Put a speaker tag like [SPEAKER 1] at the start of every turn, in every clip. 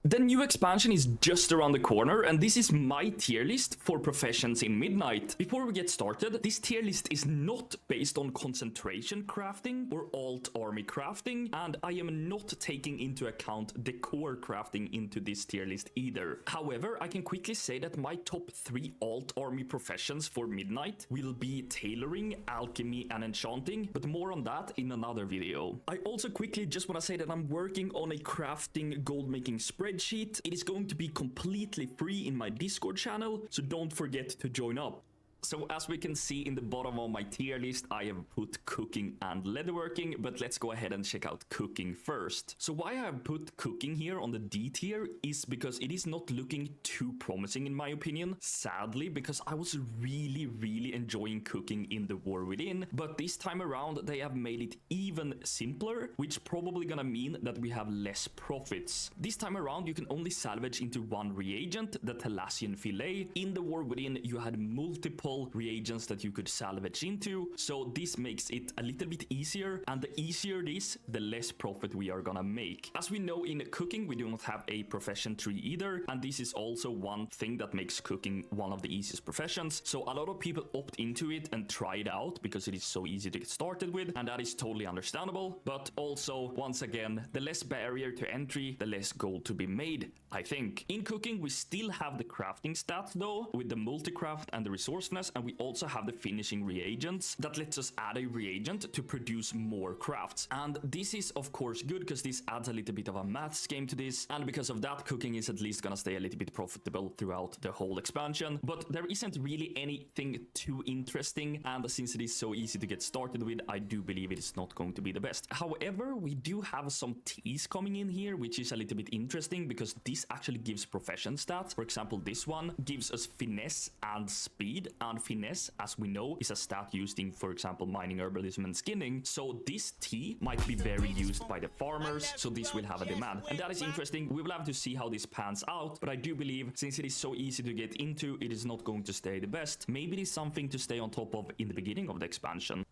[SPEAKER 1] The new expansion is just around the corner, and this is my tier list for professions in Midnight. Before we get started, this tier list is not based on concentration crafting or alt army crafting, and I am not taking into account decor crafting into this tier list either. However, I can quickly say that my top 3 alt army professions for Midnight will be tailoring, alchemy, and enchanting, but more on that in another video. I also quickly just want to say that I'm working on a crafting gold making spreadsheet. It is going to be completely free in my Discord channel, so don't forget to join up. So as we can see in the bottom of my tier list, I have put cooking and leatherworking, but let's go ahead and check out cooking first. So why I have put cooking here on the D tier is because it is not looking too promising in my opinion, sadly, because I was really enjoying cooking in the War Within, but this time around they have made it even simpler, which probably gonna mean that we have less profits. This time around you can only salvage into one reagent, the Thalassian fillet. In the War Within you had multiple reagents that you could salvage into, so this makes it a little bit easier, and the easier it is, the less profit we are gonna make. As we know, in cooking we do not have a profession tree either, and this is also one thing that makes cooking one of the easiest professions, so a lot of people opt into it and try it out because it is so easy to get started with, and that is totally understandable. But also, once again, the less barrier to entry, the less gold to be made, I think. In cooking we still have the crafting stats though, with the multi-craft and the resourcefulness, and we also have the finishing reagents that lets us add a reagent to produce more crafts. And this is of course good because this adds a little bit of a maths game to this, and because of that cooking is at least gonna stay a little bit profitable throughout the whole expansion. But there isn't really anything too interesting, and since it is so easy to get started with, I do believe it is not going to be the best. However, we do have some T's coming in here, which is a little bit interesting because this actually gives profession stats. For example, this one gives us finesse and speed, and finesse, as we know, is a stat used in, for example, mining, herbalism, and skinning. So this T might be very used by the farmers, so this will have a demand, and that is interesting. We will have to see how this pans out, but I do believe since it is so easy to get into, it is not going to stay the best. Maybe it is something to stay on top of in the beginning of the expansion.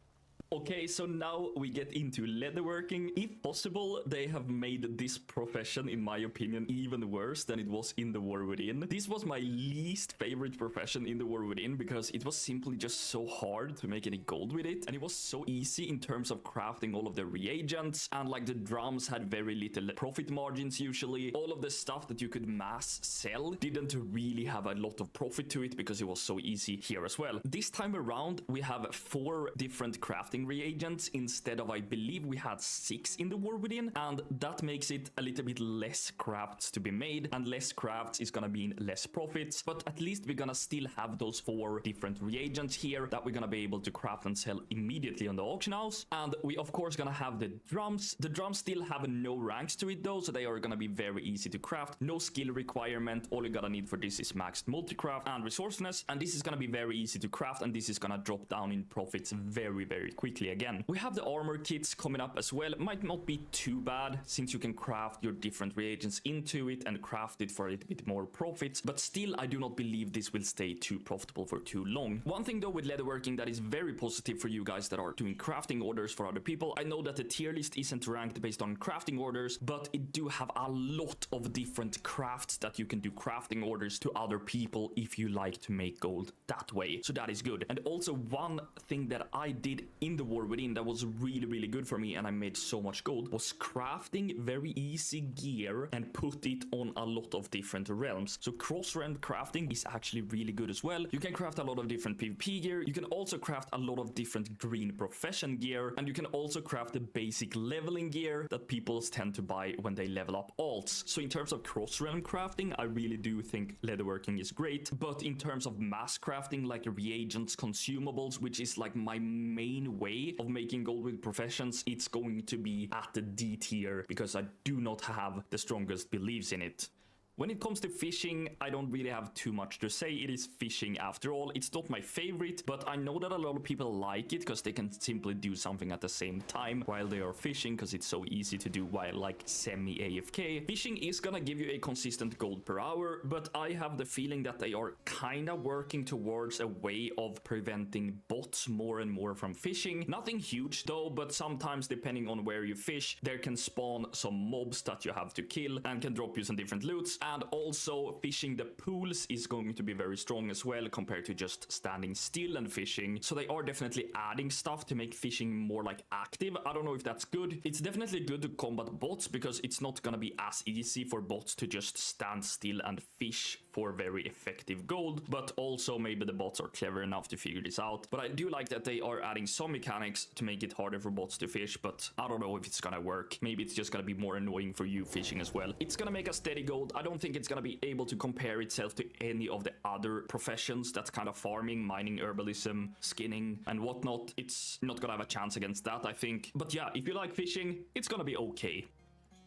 [SPEAKER 1] Okay, so now we get into leatherworking. If possible, they have made this profession, in my opinion, even worse than it was in the War Within. This was my least favorite profession in the War Within because it was simply just so hard to make any gold with it, and it was so easy in terms of crafting all of the reagents, and like the drums had very little profit margins usually. All of the stuff that you could mass sell didn't really have a lot of profit to it because it was so easy here as well. This time around we have 4 different crafting reagents instead of, I believe we had 6 in the War Within, and that makes it a little bit less crafts to be made, and less crafts is gonna mean less profits, but at least we're gonna still have those 4 different reagents here that we're gonna be able to craft and sell immediately on the auction house. And we of course gonna have the drums. The drums still have no ranks to it though, so they are gonna be very easy to craft. No skill requirement. All you gotta need for this is maxed multi-craft and resourcefulness, and this is gonna be very easy to craft, and this is gonna drop down in profits very quickly again. We have the armor kits coming up as well. It might not be too bad since you can craft your different reagents into it and craft it for a little bit more profits, but still I do not believe this will stay too profitable for too long. One thing though with leatherworking that is very positive for you guys that are doing crafting orders for other people, I know that the tier list isn't ranked based on crafting orders, but it do have a lot of different crafts that you can do crafting orders to other people if you like to make gold that way, so that is good. And also one thing that I did in the War Within that was really good for me, and I made so much gold, was crafting very easy gear and put it on a lot of different realms. So cross-realm crafting is actually really good as well. You can craft a lot of different PvP gear. You can also craft a lot of different green profession gear, and you can also craft the basic leveling gear that people tend to buy when they level up alts. So in terms of cross-realm crafting, I really do think leatherworking is great, but in terms of mass crafting, like reagents, consumables, which is like my main way of making gold with professions, it's going to be at the D tier because I do not have the strongest beliefs in it. When it comes to fishing, I don't really have too much to say. It is fishing after all. It's not my favorite, but I know that a lot of people like it because they can simply do something at the same time while they are fishing, because it's so easy to do while like semi-AFK. Fishing is gonna give you a consistent gold per hour, but I have the feeling that they are kind of working towards a way of preventing bots more and more from fishing. Nothing huge though, but sometimes depending on where you fish, there can spawn some mobs that you have to kill and can drop you some different loots. And also fishing the pools is going to be very strong as well compared to just standing still and fishing. So they are definitely adding stuff to make fishing more like active. I don't know if that's good. It's definitely good to combat bots because it's not gonna be as easy for bots to just stand still and fish for very effective gold, but also maybe the bots are clever enough to figure this out. But I do like that they are adding some mechanics to make it harder for bots to fish, but I don't know if it's gonna work. Maybe it's just gonna be more annoying for you fishing as well. It's gonna make a steady gold. I don't think it's gonna be able to compare itself to any of the other professions that's kind of farming, mining, herbalism, skinning and whatnot. It's not gonna have a chance against that, I think. But yeah, if you like fishing, it's gonna be okay.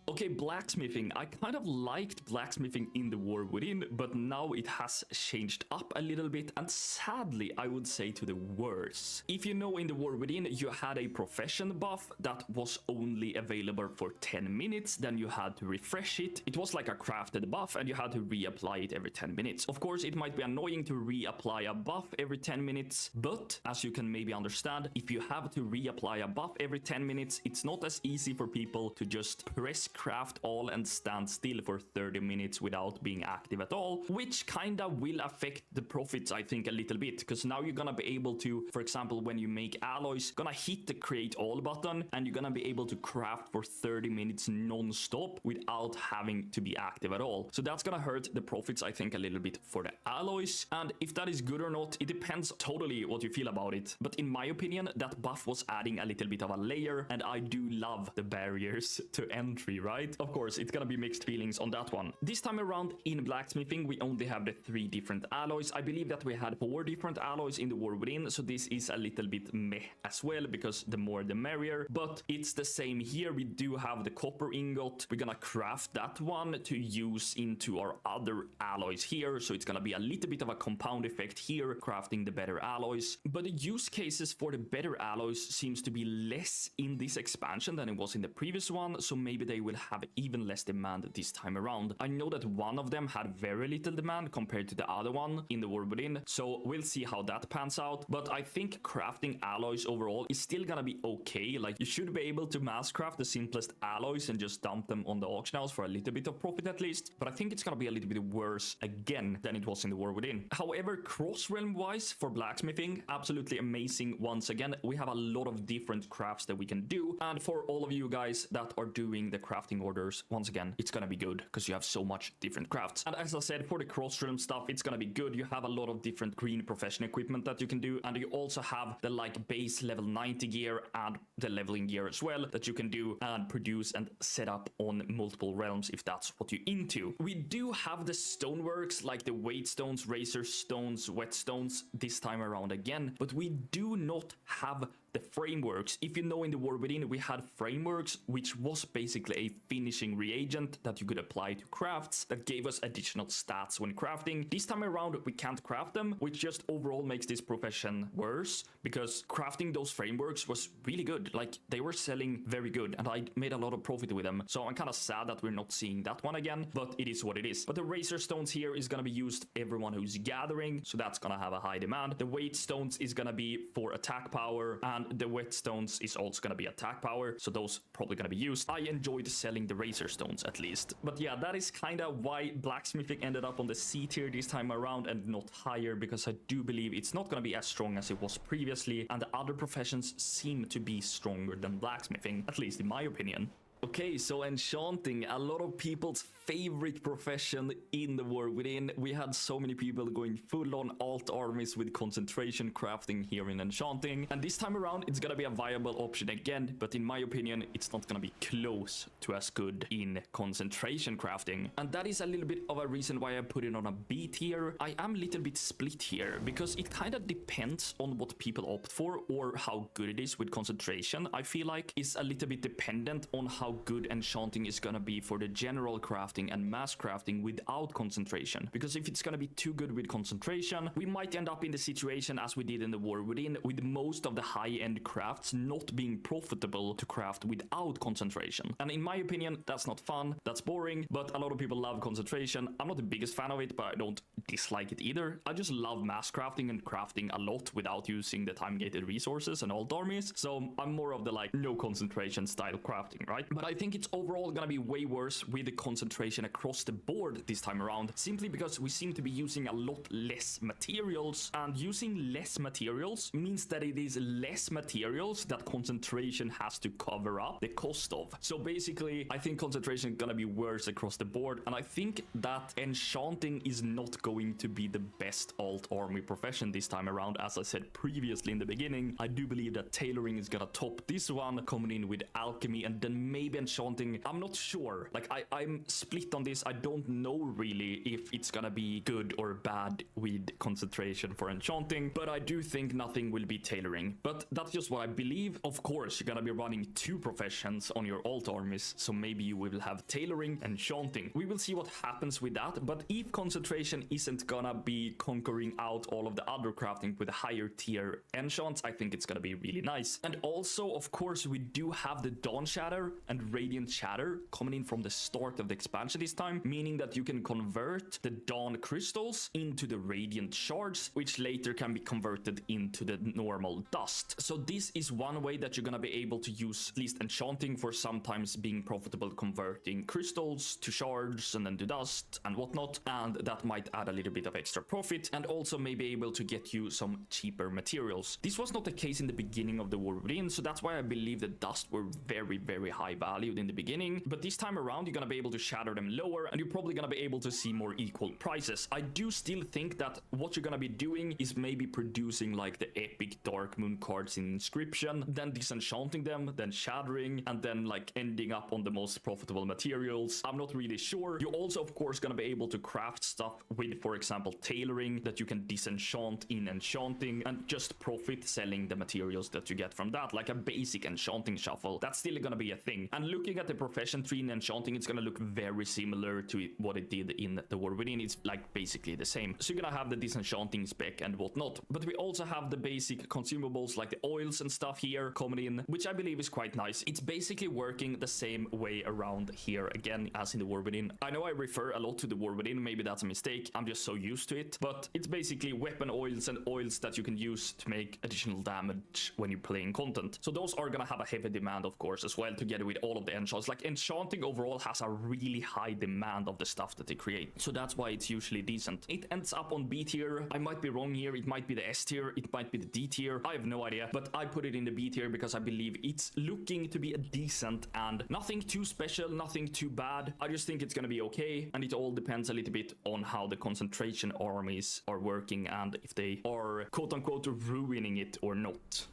[SPEAKER 1] Okay, blacksmithing. I kind of liked blacksmithing in the War Within, but now it has changed up a little bit, and sadly, I would say to the worse. If you know, in the War Within, you had a profession buff that was only available for 10 minutes, then you had to refresh it. It was like a crafted buff, and you had to reapply it every 10 minutes. Of course, it might be annoying to reapply a buff every 10 minutes, but as you can maybe understand, if you have to reapply a buff every 10 minutes, it's not as easy for people to just press craft all and stand still for 30 minutes without being active at all, which kinda will affect the profits, I think, a little bit, because now you're gonna be able to, for example, when you make alloys, gonna hit the create all button and you're gonna be able to craft for 30 minutes non-stop without having to be active at all. So that's gonna hurt the profits, I think, a little bit for the alloys. And if that is good or not, it depends totally what you feel about it. But in my opinion, that buff was adding a little bit of a layer, and I do love the barriers to entry, right? Of course, it's gonna be mixed feelings on that one. This time around in blacksmithing, we only have the 3 different alloys. I believe that we had 4 different alloys in the War Within, so this is a little bit meh as well, because the more the merrier. But it's the same here. We do have the copper ingot. We're gonna craft that one to use into our other alloys here, so it's gonna be a little bit of a compound effect here, crafting the better alloys. But the use cases for the better alloys seems to be less in this expansion than it was in the previous one, so maybe they will have even less demand this time around. I know that one of them had very little demand compared to the other one in the War Within, so we'll see how that pans out. But I think crafting alloys overall is still gonna be okay. Like, you should be able to mass craft the simplest alloys and just dump them on the auction house for a little bit of profit at least, but I think it's gonna be a little bit worse again than it was in the War Within. However, cross-realm wise for blacksmithing, absolutely amazing. Once again, we have a lot of different crafts that we can do, and for all of you guys that are doing the crafting orders, once again, it's gonna be good because you have so much different crafts. And as I said, for the cross-realm stuff, it's gonna be good. You have a lot of different green profession equipment that you can do, and you also have the like base level 90 gear and the leveling gear as well that you can do and produce and set up on multiple realms if that's what you're into. We do have the stoneworks like the weight stones, razor stones, whetstones this time around again, but we do not have the frameworks. If you know, in the War Within, we had frameworks, which was basically a finishing reagent that you could apply to crafts that gave us additional stats when crafting. This time around, we can't craft them, which just overall makes this profession worse, because crafting those frameworks was really good. Like, they were selling very good, and I made a lot of profit with them. So I'm kind of sad that we're not seeing that one again, but it is what it is. But the razor stones here is going to be used everyone who's gathering, so that's going to have a high demand. The weight stones is going to be for attack power, and the whetstones is also going to be attack power, so those probably going to be used. I enjoyed selling the razor stones at least. But yeah, that is kind of why blacksmithing ended up on the C tier this time around and not higher, because I do believe it's not going to be as strong as it was previously, and the other professions seem to be stronger than blacksmithing, at least in my opinion. Okay, so enchanting, a lot of people's favorite profession in the War Within. We had so many people going full on alt armies with concentration crafting here in enchanting, and this time around it's gonna be a viable option again, but in my opinion it's not gonna be close to as good in concentration crafting, and that is a little bit of a reason why I put it on a B tier. I am a little bit split here because it kind of depends on what people opt for or how good it is with concentration. I feel like it's a little bit dependent on how how good enchanting is gonna be for the general crafting and mass crafting without concentration. Because if it's gonna be too good with concentration, we might end up in the situation as we did in the War Within, with most of the high-end crafts not being profitable to craft without concentration. And in my opinion, that's not fun, that's boring, but a lot of people love concentration. I'm not the biggest fan of it, but I don't dislike it either. I just love mass crafting and crafting a lot without using the time-gated resources and alt armies, so I'm more of the like no concentration style crafting, right? But I think it's overall gonna be way worse with the concentration across the board this time around, simply because we seem to be using a lot less materials, and using less materials means that it is less materials that concentration has to cover up the cost of. So basically, I think concentration is gonna be worse across the board, and I think that enchanting is not going to be the best alt army profession this time around. As I said previously in the beginning, I do believe that tailoring is gonna top this one, coming in with alchemy and then maybe enchanting. I'm not sure, like I'm split on this. I don't know really if it's gonna be good or bad with concentration for enchanting, but I do think nothing will be tailoring. But that's just what I believe. Of course, you're gonna be running two professions on your alt armies, so maybe you will have tailoring and enchanting. We will see what happens with that, but if concentration isn't gonna be conquering out all of the other crafting with higher tier enchants, I think it's gonna be really nice. And also, of course, we do have the Dawn Shatter and Radiant Shatter coming in from the start of the expansion this time, meaning that you can convert the Dawn crystals into the Radiant shards, which later can be converted into the normal dust. So this is one way that you're gonna be able to use at least enchanting for sometimes being profitable, converting crystals to shards and then to dust and whatnot, and that might add a little bit of extra profit and also may be able to get you some cheaper materials. This was not the case in the beginning of the War Within, so that's why I believe the dust were very high valued in the beginning, but this time around you're gonna be able to shatter them lower and you're probably gonna be able to see more equal prices. I do still think that what you're gonna be doing is maybe producing like the epic Dark Moon cards in Inscription, then disenchanting them, then shattering, and then like ending up on the most profitable materials. I'm not really sure. You're also of course gonna be able to craft stuff with, for example, tailoring that you can disenchant in enchanting and just profit selling the materials that you get from that, like a basic enchanting shuffle. That's still gonna be a thing. And looking at the profession tree in enchanting, it's gonna look very similar to what it did in the War Within. It's like basically the same. So you're gonna have the disenchanting spec and whatnot, but we also have the basic consumables like the oils and stuff here coming in, which I believe is quite nice. It's basically working the same way around here again as in the War Within. I know I refer a lot to the War Within, maybe that's a mistake, I'm just so used to it, but it's basically weapon oils and oils that you can use to make additional damage when you're playing content. So those are gonna have a heavy demand of course as well, together with all of the enchants. Like enchanting overall has a really high demand of the stuff that they create, so that's why it's usually decent. It ends up on B tier. I might be wrong here, it might be the S tier, it might be the D tier, I have no idea, but I put it in the B tier because I believe it's looking to be a decent and nothing too special, nothing too bad. I just think it's gonna be okay, and it all depends a little bit on how the concentration armies are working and if they are quote-unquote ruining it or not.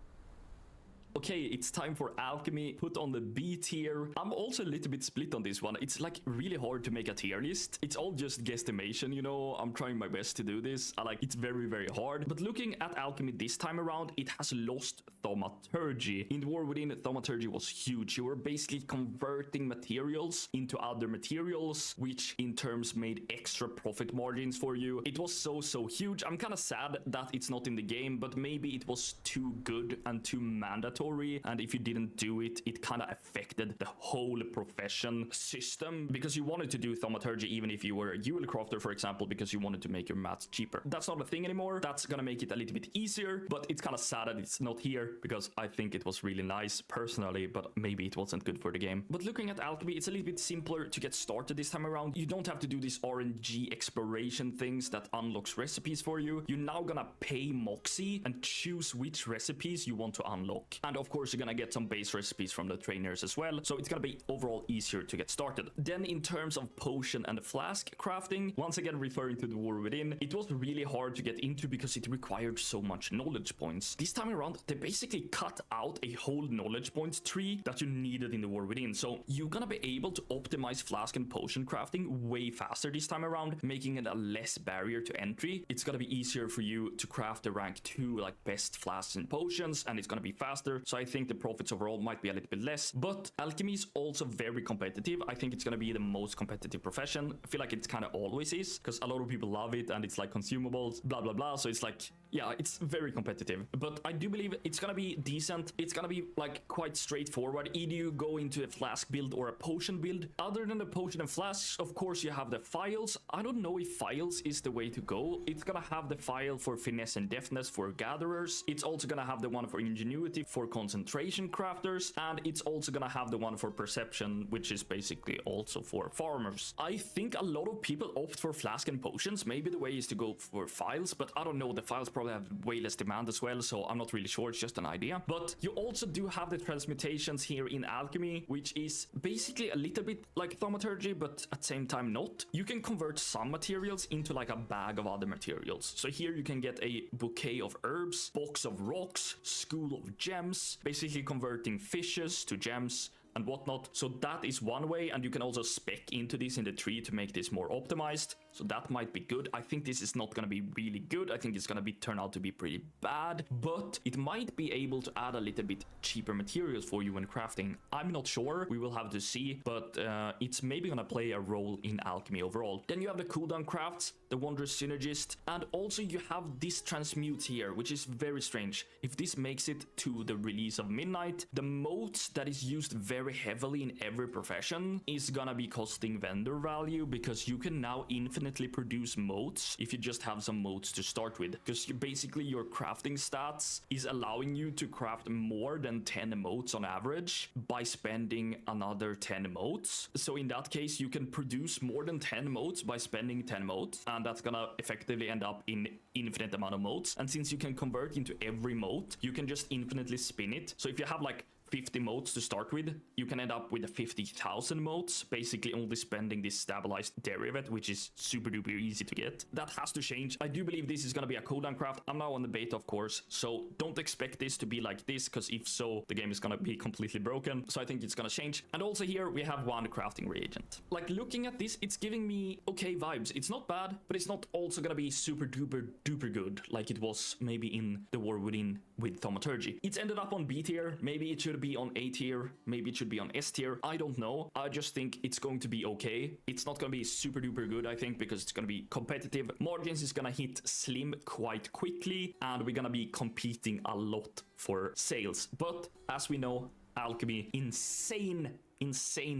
[SPEAKER 1] Okay, it's time for alchemy, put on the B tier. I'm also a little bit split on this one. It's like really hard to make a tier list. It's all just guesstimation, you know. I'm trying my best to do this. It's very hard. But looking at alchemy this time around, it has lost thaumaturgy. In the War Within, thaumaturgy was huge. You were basically converting materials into other materials, which in terms made extra profit margins for you. It was so huge. I'm kind of sad that it's not in the game, but maybe it was too good and too mandatory, and if you didn't do it, it kind of affected the whole profession system, because you wanted to do thaumaturgy even if you were a UL crafter, for example, because you wanted to make your mats cheaper. That's not a thing anymore. That's gonna make it a little bit easier, but it's kind of sad that it's not here, because I think it was really nice personally, but maybe it wasn't good for the game. But looking at alchemy, it's a little bit simpler to get started this time around. You don't have to do these RNG exploration things that unlocks recipes for you. You're now gonna pay Moxie and choose which recipes you want to unlock, and of course you're gonna get some base recipes from the trainers as well, so it's gonna be overall easier to get started. Then in terms of potion and flask crafting, once again referring to the War Within, it was really hard to get into because it required so much knowledge points. This time around they basically cut out a whole knowledge points tree that you needed in the War Within, so you're gonna be able to optimize flask and potion crafting way faster this time around, making it a less barrier to entry. It's gonna be easier for you to craft the rank 2 like best flasks and potions, and it's gonna be faster. faster, so I think the profits overall might be a little bit less. But alchemy is also very competitive. I think it's gonna be the most competitive profession. I feel like it kind of always is, because a lot of people love it and it's like consumables, blah blah blah, so it's like, yeah, it's very competitive. But I do believe it's gonna be decent. It's gonna be like quite straightforward. Either you go into a flask build or a potion build. Other than the potion and flasks, of course, you have the files. I don't know if files is the way to go. It's gonna have the file for finesse and deftness for gatherers. It's also gonna have the one for ingenuity for concentration crafters, and it's also gonna have the one for perception, which is basically also for farmers. I think a lot of people opt for flask and potions. Maybe the way is to go for files, but I don't know. The files probably have way less demand as well, so I'm not really sure. It's just an idea. But you also do have the transmutations here in alchemy, which is basically a little bit like thaumaturgy, but at the same time not. You can convert some materials into like a bag of other materials. So here you can get a bouquet of herbs, box of rocks, school of gems, basically converting fishes to gems and whatnot. So that is one way, and you can also spec into this in the tree to make this more optimized. So that might be good. I think this is not going to be really good. I think it's going to turn out to be pretty bad, but it might be able to add a little bit cheaper materials for you when crafting. I'm not sure. We will have to see, but it's maybe going to play a role in alchemy overall. Then you have the cooldown crafts, the wondrous synergist, and also you have this transmute here, which is very strange. If this makes it to the release of midnight, the motes that is used very heavily in every profession is gonna be costing vendor value, because you can now infinitely produce motes if you just have some motes to start with, because basically your crafting stats is allowing you to craft more than 10 motes on average by spending another 10 motes. So in that case, you can produce more than 10 motes by spending 10 motes, and that's gonna effectively end up in infinite amount of motes. And since you can convert into every mote, you can just infinitely spin it. So if you have like 50 motes to start with, you can end up with 50,000 motes, basically only spending this stabilized derivative, which is super duper easy to get. That has to change. I do believe this is going to be a cooldown craft. I'm now on the beta, of course, so don't expect this to be like this, because if so, the game is going to be completely broken. So I think it's going to change. And also here we have one crafting reagent. Like, looking at this, it's giving me okay vibes. It's not bad, but it's not also going to be super duper duper good like it was maybe in the War Within with thaumaturgy. It's ended up on B tier. Maybe it should be on A tier, maybe it should be on S tier. I don't know. I just think it's going to be okay. It's not going to be super duper good, I think, because it's going to be competitive. Margins is going to hit slim quite quickly, and we're going to be competing a lot for sales. But as we know, alchemy, insane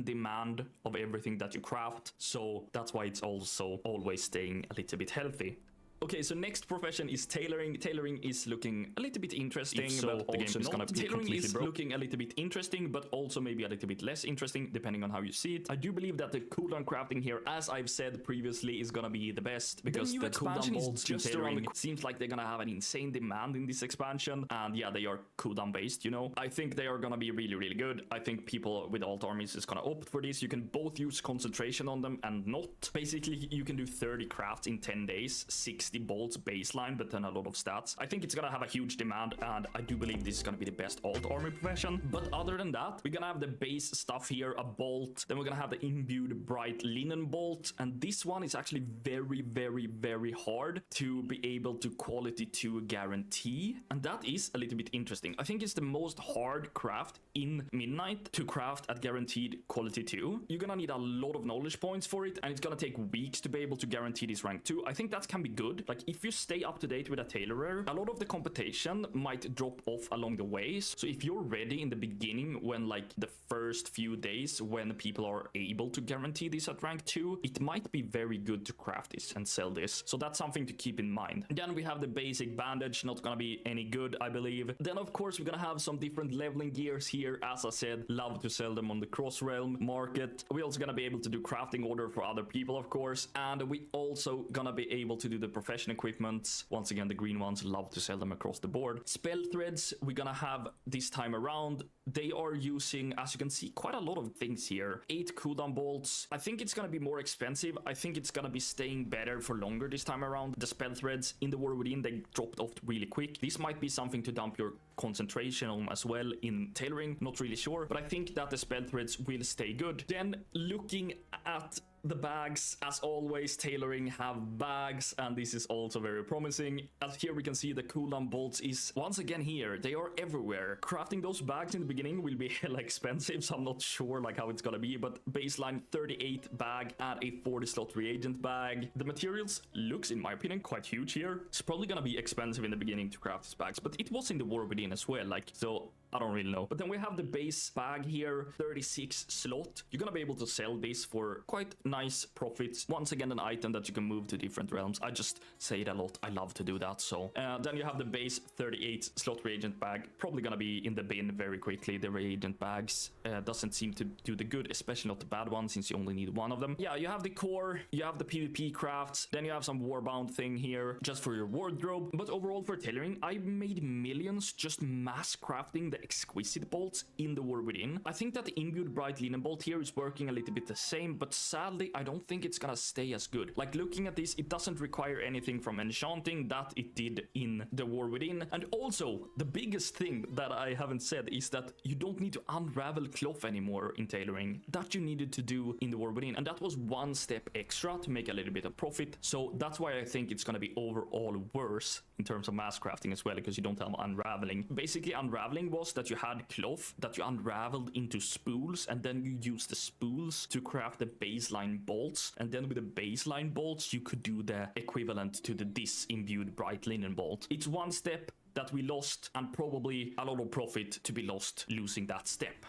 [SPEAKER 1] demand of everything that you craft, so that's why it's also always staying a little bit healthy. Okay, so next profession is tailoring. Tailoring is looking a little bit interesting, but the game is gonna be tailoring is looking a little bit interesting, but also maybe a little bit less interesting, depending on how you see it. I do believe that the cooldown crafting here, as I've said previously, is gonna be the best, because the expansion is just around. Seems like they're gonna have an insane demand in this expansion, and yeah, they are cooldown based, you know. I think they are gonna be really, really good. I think people with alt armies is gonna opt for this. You can both use concentration on them and not. Basically, you can do 30 crafts in 10 days, 60 bolts baseline, but then a lot of stats. I think it's gonna have a huge demand, and I do believe this is gonna be the best alt army profession. But other than that, we're gonna have the base stuff here, a bolt, then we're gonna have the imbued bright linen bolt, and this one is actually very, very, very hard to be able to quality 2 guarantee, and that is a little bit interesting. I think it's the most hard craft in Midnight to craft at guaranteed quality 2. You're gonna need a lot of knowledge points for it, and it's gonna take weeks to be able to guarantee this rank 2. I think that can be good. Like, if you stay up to date with a tailorer, a lot of the competition might drop off along the way. So if you're ready in the beginning, when like the first few days when people are able to guarantee this at rank 2, it might be very good to craft this and sell this. So that's something to keep in mind. Then we have the basic bandage, not gonna be any good, I believe. Then of course we're gonna have some different leveling gears here. As I said, love to sell them on the cross realm market. We're also gonna be able to do crafting order for other people, of course, and we also gonna be able to do the profession equipments. Once again, the green ones, love to sell them across the board. Spell threads we're gonna have this time around. They are using, as you can see, quite a lot of things here. 8 cooldown bolts. I think it's gonna be more expensive. I think it's gonna be staying better for longer this time around. The spell threads in the War Within, they dropped off really quick. This might be something to dump your concentration on as well in tailoring, not really sure, but I think that the spell threads will stay good. Then looking at the bags, as always, tailoring have bags, and this is also very promising. As here we can see, the cooldown bolts is once again here. They are everywhere. Crafting those bags in the beginning will be hella expensive, so I'm not sure like how it's gonna be, but baseline 38 bag and a 40 slot reagent bag. The materials looks, in my opinion, quite huge here. It's probably gonna be expensive in the beginning to craft these bags, but it was in the War Within as well, like, so I don't really know. But then we have the base bag here, 36 slot. You're gonna be able to sell this for quite nice profits. Once again, an item that you can move to different realms. I just say it a lot. I love to do that. So then you have the base 38 slot reagent bag. Probably gonna be in the bin very quickly. The reagent bags doesn't seem to do the good, especially not the bad ones, since you only need one of them. Yeah, you have the core, you have the PvP crafts, then you have some warbound thing here just for your wardrobe. But overall for tailoring, I made millions just mass crafting the exquisite bolts in the War Within. I think that the imbued bright linen bolt here is working a little bit the same, but sadly I don't think it's gonna stay as good. Like, looking at this, it doesn't require anything from enchanting that it did in the War Within. And also the biggest thing that I haven't said is that you don't need to unravel cloth anymore in tailoring. That you needed to do in the War Within, and that was one step extra to make a little bit of profit. So that's why I think it's gonna be overall worse in terms of mass crafting as well, because you don't have unraveling. Basically, unraveling was that you had cloth that you unraveled into spools, and then you used the spools to craft the baseline bolts, and then with the baseline bolts you could do the equivalent to the this imbued bright linen bolt. It's one step that we lost, and probably a lot of profit to be lost losing that step.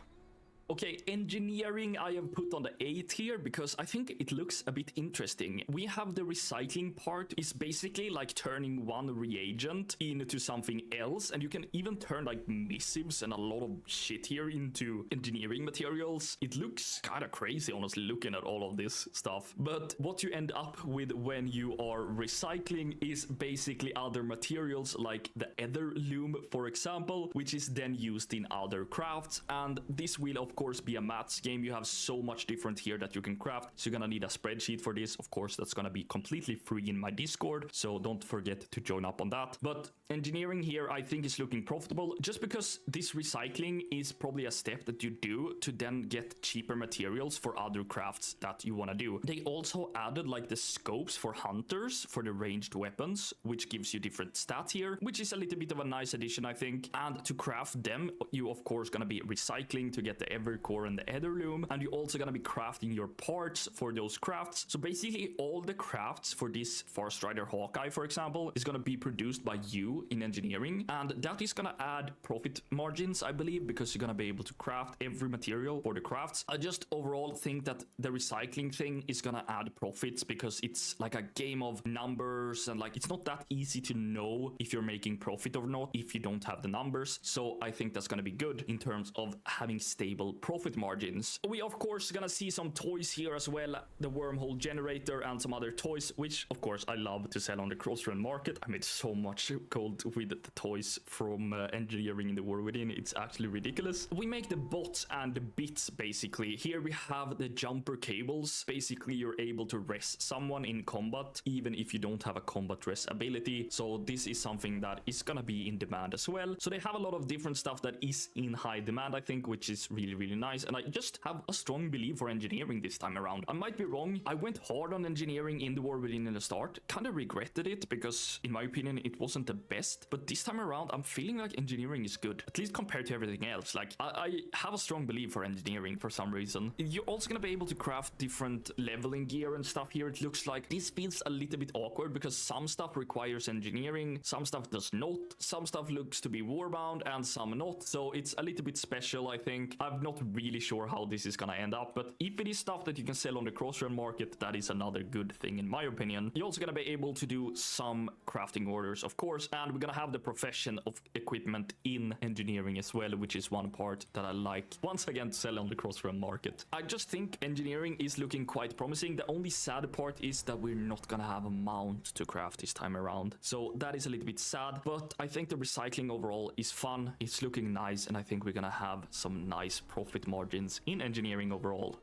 [SPEAKER 1] Okay, engineering I have put on the 8 here because I think it looks a bit interesting. We have the recycling part is basically like turning one reagent into something else, and you can even turn like missives and a lot of shit here into engineering materials. It looks kind of crazy, honestly, looking at all of this stuff. But what you end up with when you are recycling is basically other materials like the ether loom, for example, which is then used in other crafts, and this will of course be a maths game. You have so much different here that you can craft, so you're gonna need a spreadsheet for this. Of course, that's gonna be completely free in my Discord, so don't forget to join up on that. But engineering here I think is looking profitable, just because this recycling is probably a step that you do to then get cheaper materials for other crafts that you want to do. They also added like the scopes for hunters for the ranged weapons, which gives you different stats here, which is a little bit of a nice addition, I think. And to craft them, you of course gonna be recycling to get the core and the Etherloom, and you're also gonna be crafting your parts for those crafts. So basically all the crafts for this Far Strider Hawkeye, for example, is gonna be produced by you in engineering, and that is gonna add profit margins, I believe, because you're gonna be able to craft every material for the crafts. I just overall think that the recycling thing is gonna add profits, because it's like a game of numbers, and like it's not that easy to know if you're making profit or not if you don't have the numbers. So I think that's gonna be good in terms of having stable profit margins. We of course gonna see some toys here as well, the wormhole generator and some other toys, which of course I love to sell on the cross-run market. I made so much gold with the toys from engineering in the War Within. It's actually ridiculous. We make the bots and the bits basically. Here we have the jumper cables. Basically you're able to res someone in combat even if you don't have a combat res ability, so this is something that is gonna be in demand as well. So they have a lot of different stuff that is in high demand, I think, which is really nice, and I just have a strong belief for engineering this time around. I might be wrong. I went hard on engineering in the War Within in the start, kind of regretted it because in my opinion it wasn't the best, but this time around I'm feeling like engineering is good, at least compared to everything else. Like I have a strong belief for engineering for some reason. You're also gonna be able to craft different leveling gear and stuff here. It looks like this feels a little bit awkward because some stuff requires engineering, some stuff does not, some stuff looks to be warbound and some not, so it's a little bit special, I think. I'm not really sure how this is gonna end up, but if it is stuff that you can sell on the cross-run market, that is another good thing in my opinion. You're also gonna be able to do some crafting orders, of course, and we're gonna have the profession of equipment in engineering as well, which is one part that I like once again to sell on the cross-run market. I just think engineering is looking quite promising. The only sad part is that we're not gonna have a mount to craft this time around, so that is a little bit sad, but I think the recycling overall is fun. It's looking nice, and I think we're gonna have some nice profit margins in engineering overall.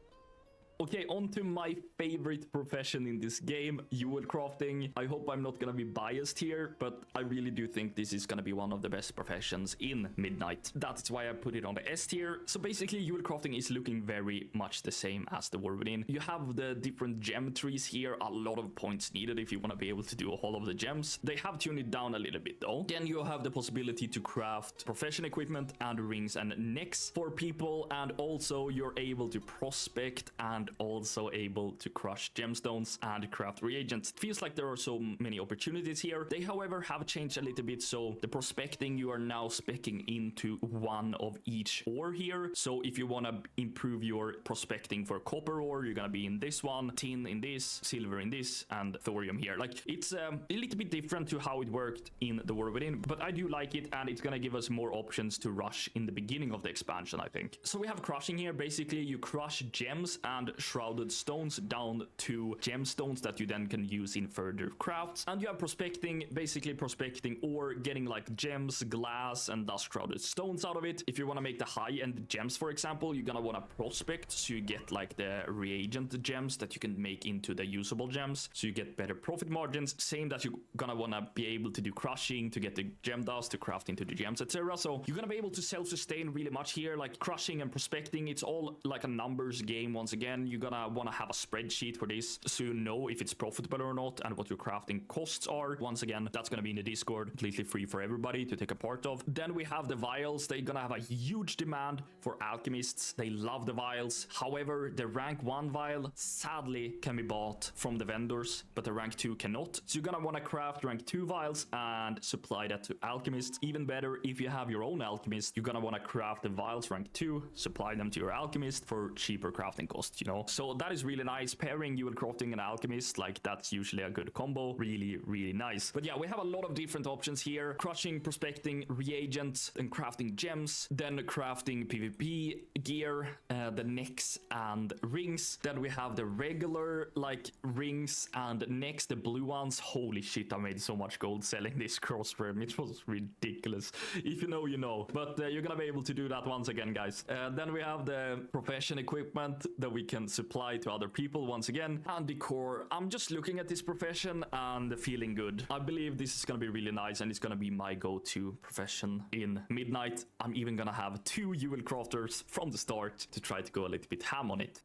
[SPEAKER 1] Okay, on to my favorite profession in this game, jewel crafting. I hope I'm not gonna be biased here, but I really do think this is gonna be one of the best professions in Midnight. That's why I put it on the S tier. So basically, jewel crafting is looking very much the same as the War Within. You have the different gem trees here, a lot of points needed if you want to be able to do all of the gems. They have tuned it down a little bit though. Then you have the possibility to craft profession equipment and rings and necks for people, and also you're able to prospect and also able to crush gemstones and craft reagents. It feels like there are so many opportunities here. They, however, have changed a little bit. So the prospecting, you are now specking into one of each ore here. So if you want to improve your prospecting for copper ore, you're gonna be in this one, tin in this, silver in this, and thorium here. Like, it's a little bit different to how it worked in the War Within, but I do like it, and it's gonna give us more options to rush in the beginning of the expansion, I think. So we have crushing here. Basically, you crush gems and shrouded stones down to gemstones that you then can use in further crafts. And you have prospecting, basically prospecting or getting like gems, glass, and dust shrouded stones out of it. If you want to make the high-end gems, for example, you're gonna want to prospect, so you get like the reagent gems that you can make into the usable gems, so you get better profit margins. Same that you're gonna want to be able to do crushing to get the gem dust to craft into the gems, etc. So you're gonna be able to self-sustain really much here. Like crushing and prospecting, it's all like a numbers game. Once again, you're gonna want to have a spreadsheet for this so you know if it's profitable or not and what your crafting costs are. Once again, that's gonna be in the Discord, completely free for everybody to take a part of. Then we have the vials. They're gonna have a huge demand for alchemists. They love the vials. However, the rank 1 vial sadly can be bought from the vendors, but the rank 2 cannot. So you're gonna want to craft rank 2 vials and supply that to alchemists. Even better, if you have your own alchemist, you're gonna want to craft the vials rank 2, supply them to your alchemist for cheaper crafting costs, you know. So that is really nice. Pairing jewel crafting and alchemist, like, that's usually a good combo. Really, really nice. But yeah, we have a lot of different options here: crushing, prospecting, reagents, and crafting gems, then crafting PvP gear, the necks and rings. Then we have the regular like rings and necks, the blue ones. Holy shit, I made so much gold selling this crossframe. It was ridiculous. If you know, you know. But you're gonna be able to do that once again, guys. Then we have the profession equipment that we can supply to other people once again, and decor. I'm just looking at this profession and feeling good. I believe this is gonna be really nice, and it's gonna be my go-to profession in Midnight. I'm even gonna have 2 jewel crafters from the start to try to go a little bit ham on it.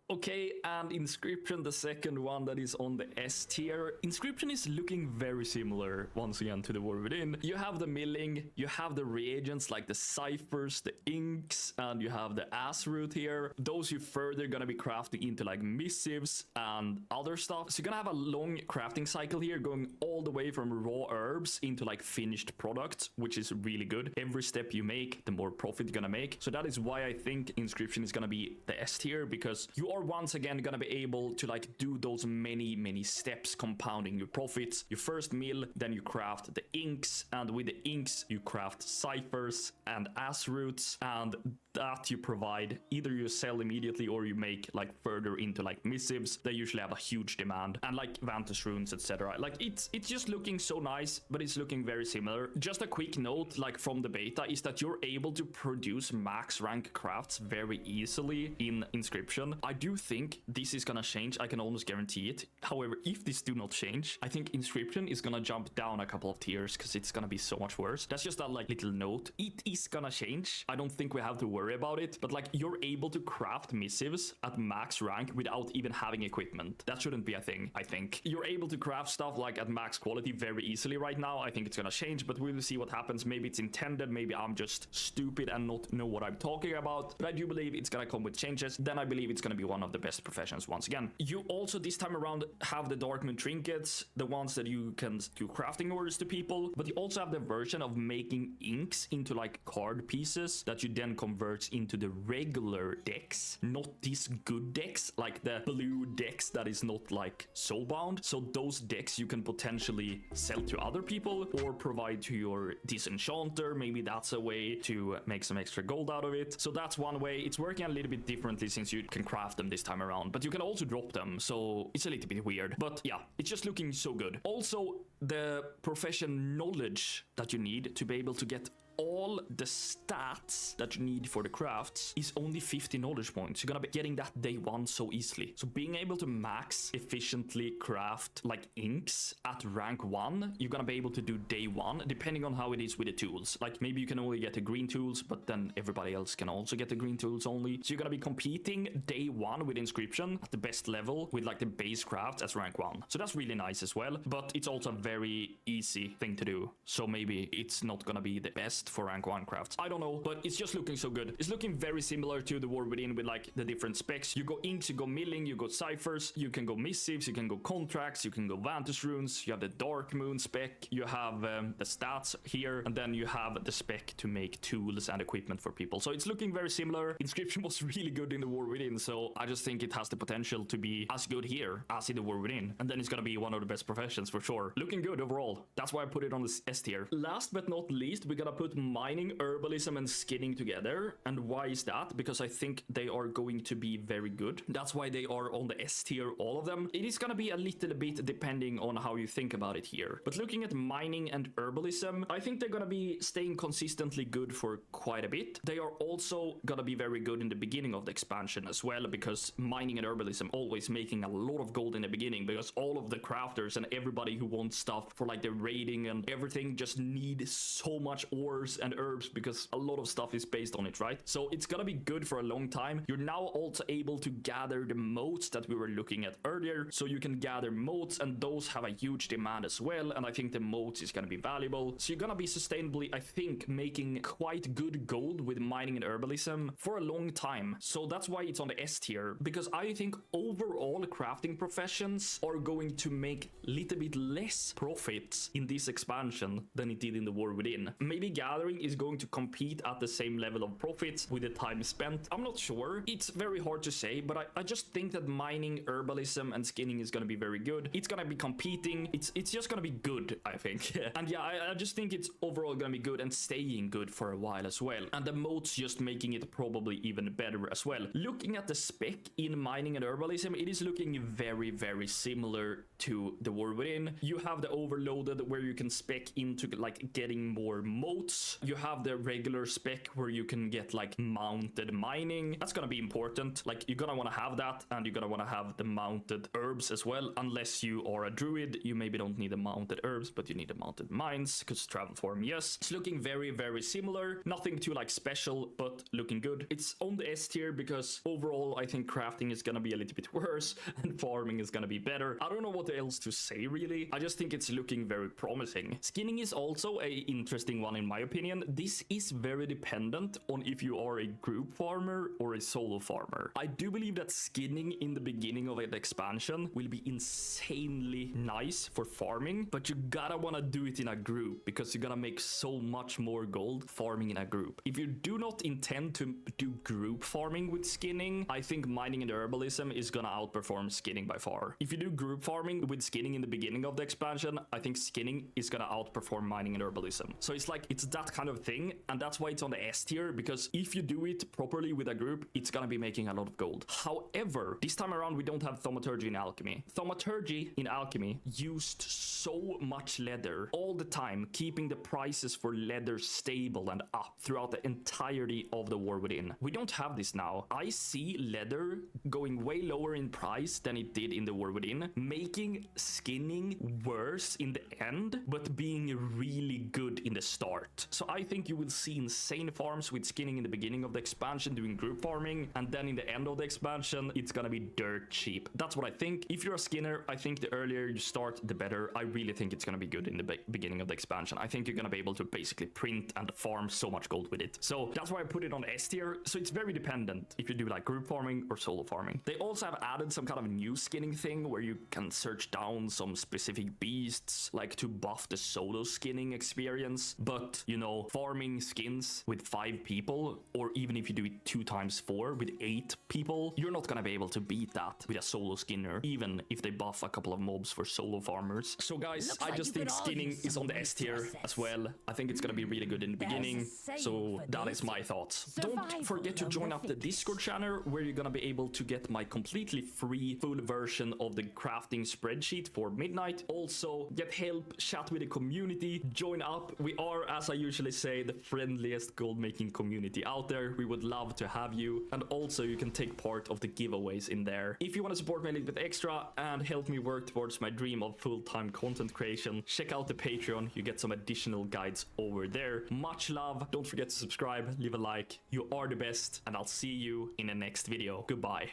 [SPEAKER 1] Okay, and Inscription, the second one that is on the S tier. Inscription is looking very similar, once again, to the War Within. You have the milling, you have the reagents like the ciphers, the inks, and you have the ass root here. Those you further gonna be crafting into like missives and other stuff. So you're gonna have a long crafting cycle here, going all the way from raw herbs into like finished products, which is really good. Every step you make, the more profit you're gonna make. So that is why I think Inscription is gonna be the S tier, because you are once again gonna be able to like do those many steps compounding your profits. You first mill, then you craft the inks, and with the inks you craft ciphers and ass roots, and that you provide, either you sell immediately or you make like further into like missives. They usually have a huge demand, and like Vantage runes, etc. Like it's just looking so nice, but it's looking very similar. Just a quick note, like from the beta, is that you're able to produce max rank crafts very easily in Inscription. I do think this is gonna change. I can almost guarantee it. However, if this do not change, I think Inscription is gonna jump down a couple of tiers, because it's gonna be so much worse. That's just a like little note. It is gonna change. I don't think we have to worry about it, but like you're able to craft missives at max rank without even having equipment. That shouldn't be a thing. I think you're able to craft stuff like at max quality very easily right now. I think it's gonna change, but we will see what happens. Maybe it's intended, maybe I'm just stupid and not know what I'm talking about, but I do believe it's gonna come with changes. Then I believe it's gonna be one of the best professions once again. You also this time around have the Dark Moon trinkets, the ones that you can do crafting orders to people, but you also have the version of making inks into like card pieces that you then convert into the regular decks, not these good decks, like the blue decks that is not like soul bound. So those decks you can potentially sell to other people or provide to your disenchanter. Maybe that's a way to make some extra gold out of it. So that's one way. It's working a little bit differently since you can craft them this time around, but you can also drop them, so it's a little bit weird. But yeah, it's just looking so good. Also, the profession knowledge that you need to be able to get all the stats that you need for the crafts is only 50 knowledge points. You're gonna be getting that day one so easily. So being able to max efficiently craft like inks at rank 1, you're gonna be able to do day one, depending on how it is with the tools. Like maybe you can only get the green tools, but then everybody else can also get the green tools only. So you're gonna be competing day one with inscription at the best level with like the base crafts as rank 1. So that's really nice as well, but it's also a very easy thing to do. So maybe it's not gonna be the best for rank 1 crafts. I don't know, but it's just looking so good. It's looking very similar to the War Within with like the different specs. You go inks, you go milling, you go ciphers, you can go missives, you can go contracts, you can go vantage runes, you have the dark moon spec, you have the stats here, and then you have the spec to make tools and equipment for people. So it's looking very similar. Inscription was really good in the War Within, so I just think it has the potential to be as good here as in the War Within, and then it's gonna be one of the best professions for sure. Looking good overall. That's why I put it on the S tier. Last but not least, we're gonna put mining, herbalism, and skinning together. And why is that? Because I think they are going to be very good. That's why they are on the S tier, all of them. It is gonna be a little bit depending on how you think about it here. But looking at mining and herbalism, I think they're gonna be staying consistently good for quite a bit. They are also gonna be very good in the beginning of the expansion as well, because mining and herbalism always making a lot of gold in the beginning, because all of the crafters and everybody who wants stuff for like the raiding and everything just need so much ores and herbs, because a lot of stuff is based on it, right? So it's gonna be good for a long time. You're now also able to gather the motes that we were looking at earlier, so you can gather motes, and those have a huge demand as well, and I think the motes is gonna be valuable. So you're gonna be sustainably, I think, making quite good gold with mining and herbalism for a long time. So that's why it's on the S tier, because I think overall crafting professions are going to make a little bit less profits in this expansion than it did in the War Within. Maybe gathering is going to compete at the same level of profits with the time spent. I'm not sure. It's very hard to say, but I just think that mining, herbalism, and skinning is going to be very good. It's going to be competing. It's just going to be good, I think. And yeah, I just think it's overall going to be good and staying good for a while as well. And the modes just making it probably even better as well. Looking at the spec in mining and herbalism, it is looking very, very similar to the War Within. You have the overloaded where you can spec into like getting more motes. You have the regular spec where you can get like mounted mining. That's gonna be important. Like you're gonna want to have that, and you're gonna want to have the mounted herbs as well. Unless you are a druid, you maybe don't need the mounted herbs, but you need the mounted mines, because travel form, yes. It's looking very, very similar. Nothing too like special, but looking good. It's on the S tier because overall I think crafting is gonna be a little bit worse and farming is gonna be better. I don't know what else to say really. I just think it's looking very promising. Skinning is also a interesting one in my opinion. This is very dependent on if you are a group farmer or a solo farmer. I do believe that skinning in the beginning of an expansion will be insanely nice for farming, but you gotta wanna do it in a group because you're gonna make so much more gold farming in a group. If you do not intend to do group farming with skinning, I think mining and herbalism is gonna outperform skinning by far. If you do group farming with skinning in the beginning of the expansion, I think skinning is gonna outperform mining and herbalism. So it's like, it's that kind of thing, and that's why it's on the S tier, because if you do it properly with a group, it's gonna be making a lot of gold. However, this time around we don't have thaumaturgy in alchemy. Thaumaturgy in alchemy used so much leather all the time, keeping the prices for leather stable and up throughout the entirety of the War Within. We don't have this now. I see leather going way lower in price than it did in the War Within, making skinning worse in the end, but being really good in the start. So I think you will see insane farms with skinning in the beginning of the expansion doing group farming, and then in the end of the expansion, it's gonna be dirt cheap. That's what I think. If you're a skinner, I think the earlier you start, the better. I really think it's gonna be good in the beginning of the expansion. I think you're gonna be able to basically print and farm so much gold with it. So that's why I put it on S tier. So it's very dependent if you do like group farming or solo farming. They also have added some kind of new skinning thing where you can search down some specific beasts, like to buff the solo skinning experience. But you know, farming skins with 5 people, or even if you do it 2 times 4 with 8 people, you're not gonna be able to beat that with a solo skinner, even if they buff a couple of mobs for solo farmers. So guys, I just think skinning is on the S tier as well. I think it's gonna be really good in the beginning. So that is my thoughts. Don't forget to join up the Discord channel where you're gonna be able to get my completely free full version of the crafting spreadsheet for Midnight. Also get help, chat with the community, join up. We are, as I usually say, the friendliest gold making community out there. We would love to have you, and also you can take part of the giveaways in there. If you want to support me a little bit extra and help me work towards my dream of full-time content creation, check out the Patreon. You get some additional guides over there. Much love. Don't forget to subscribe, leave a like. You are the best, and I'll see you in the next video. Goodbye.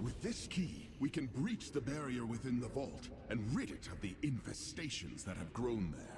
[SPEAKER 2] With this key, we can breach the barrier within the vault and rid it of the infestations that have grown there.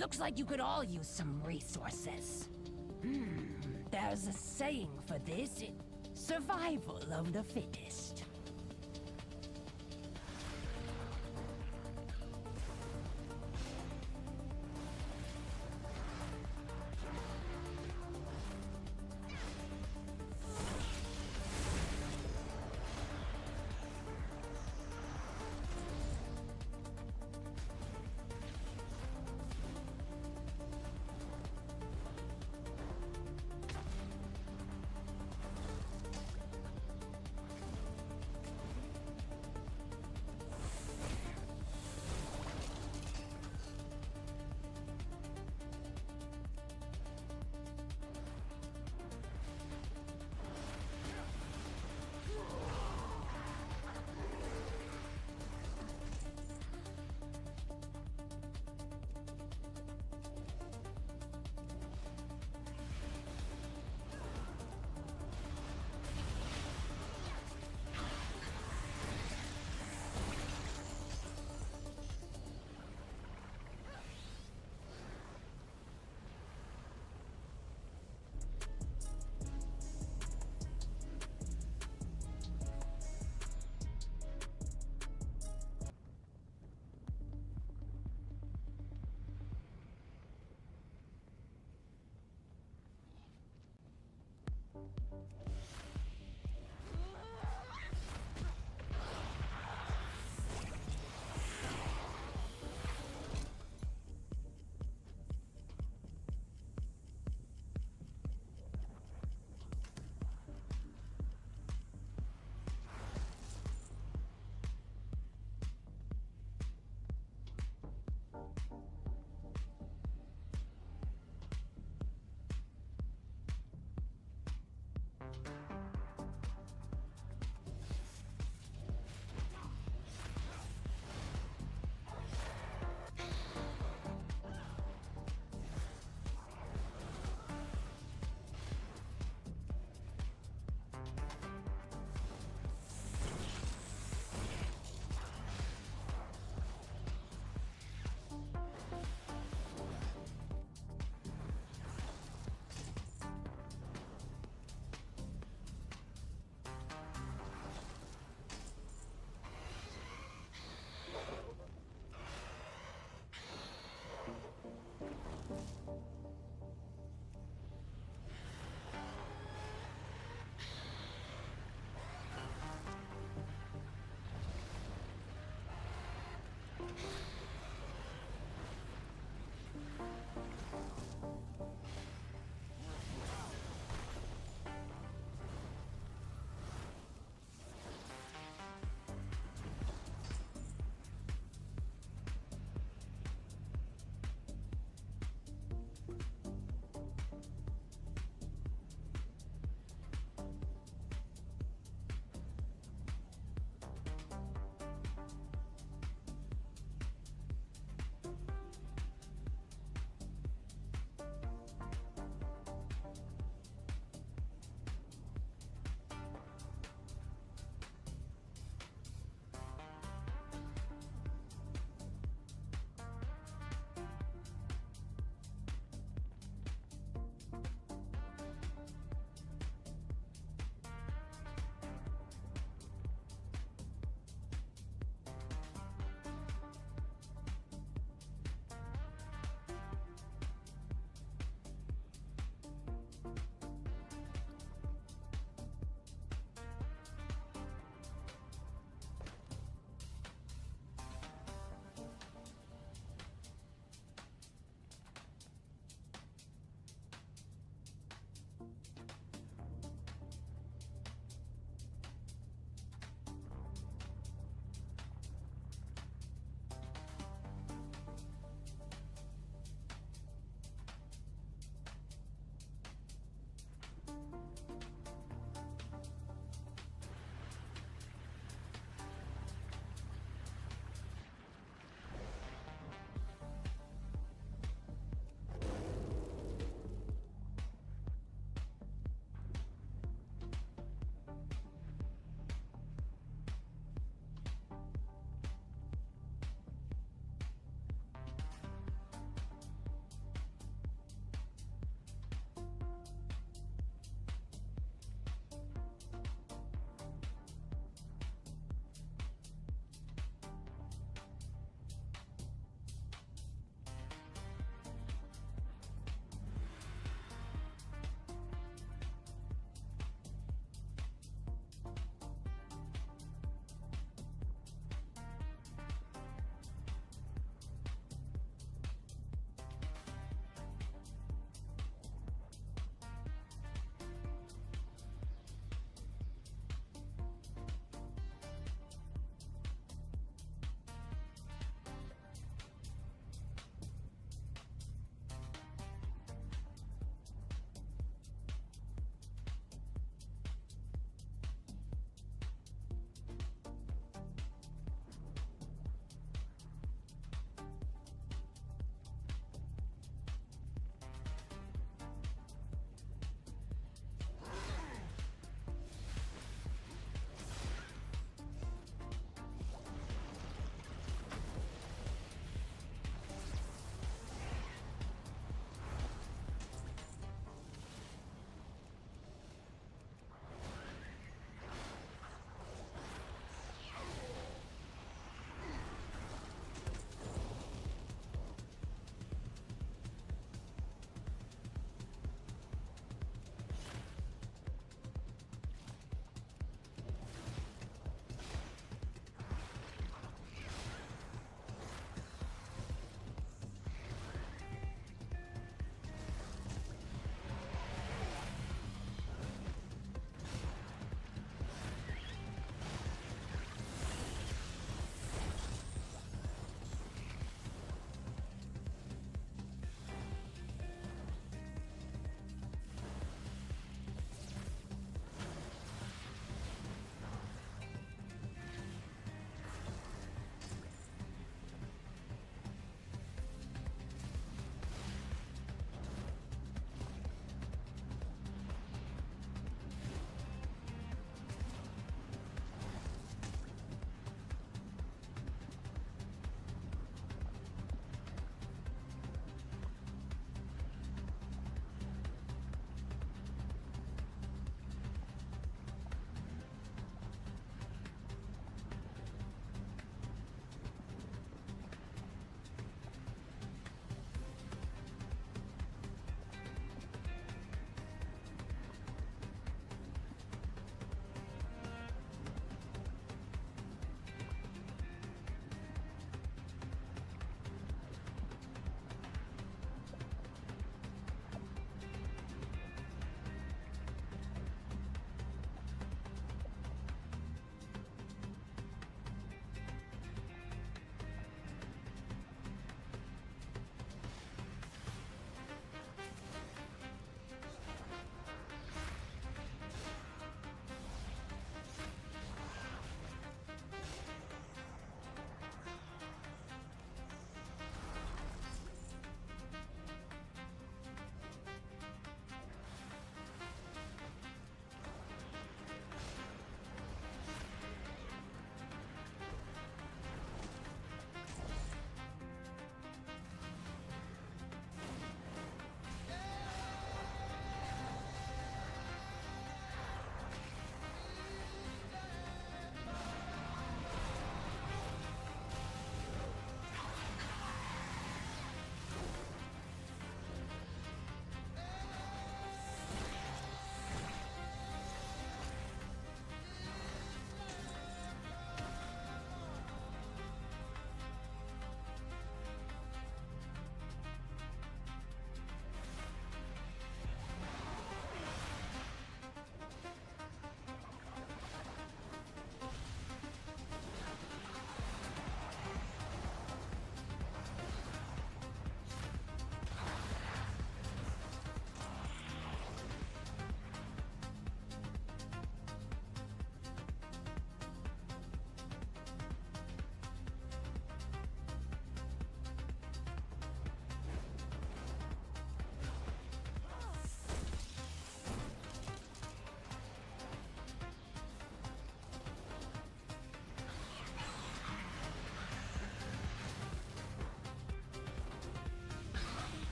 [SPEAKER 3] Looks like you could all use some resources. There's a saying for this. Survival of the fittest.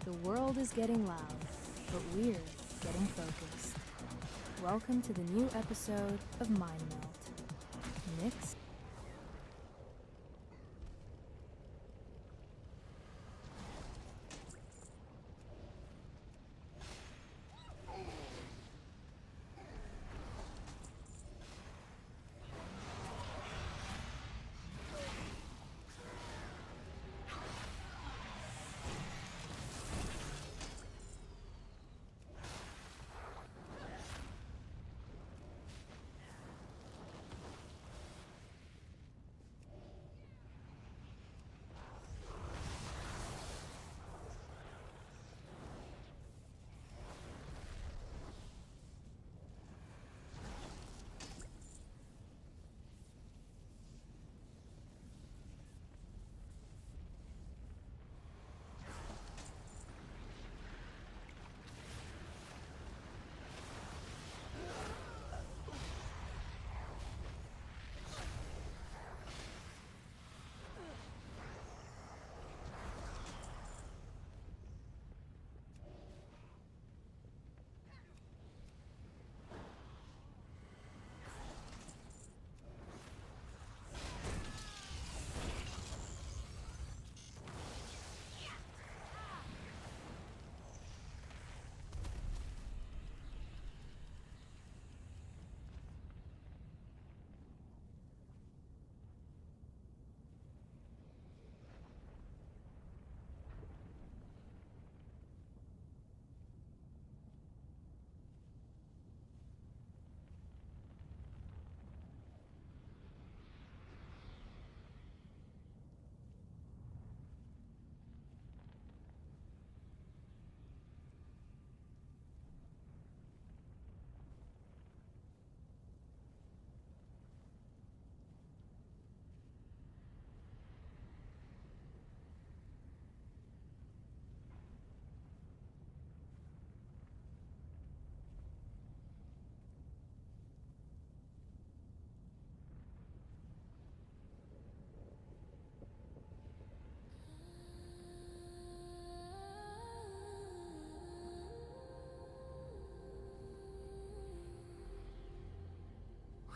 [SPEAKER 4] The world is getting loud, but we're getting focused. Welcome to the new episode of Mind Melt. Mix.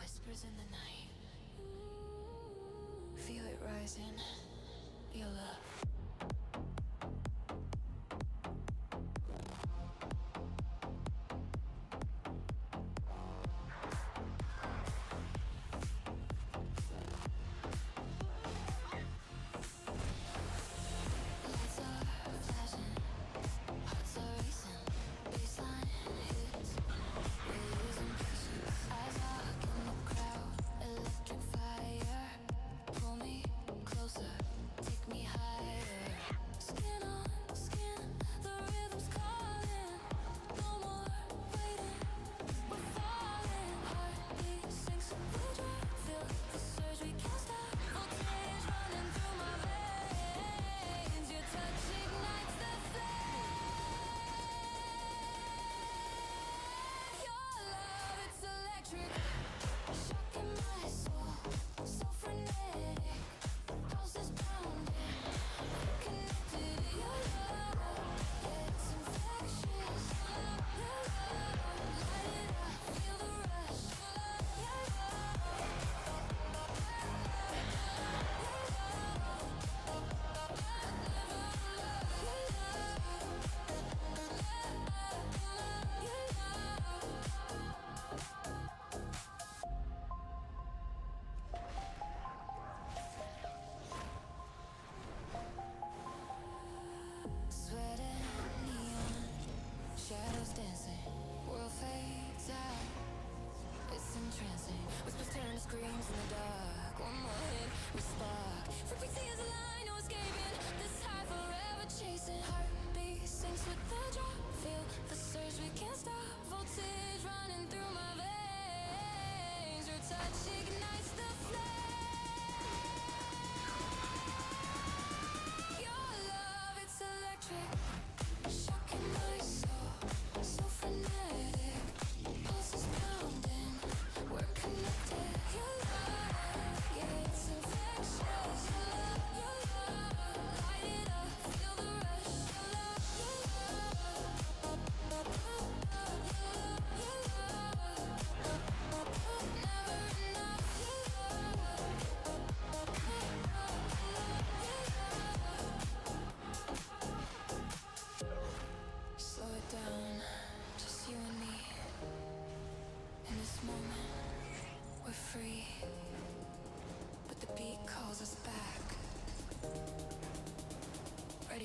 [SPEAKER 5] Whispers in the night. Feel it rising. Your love. Lights are flashing, hearts are racing, baseline hits, we're losing patience. Eyes lock in the crowd, electric fire, pull me closer.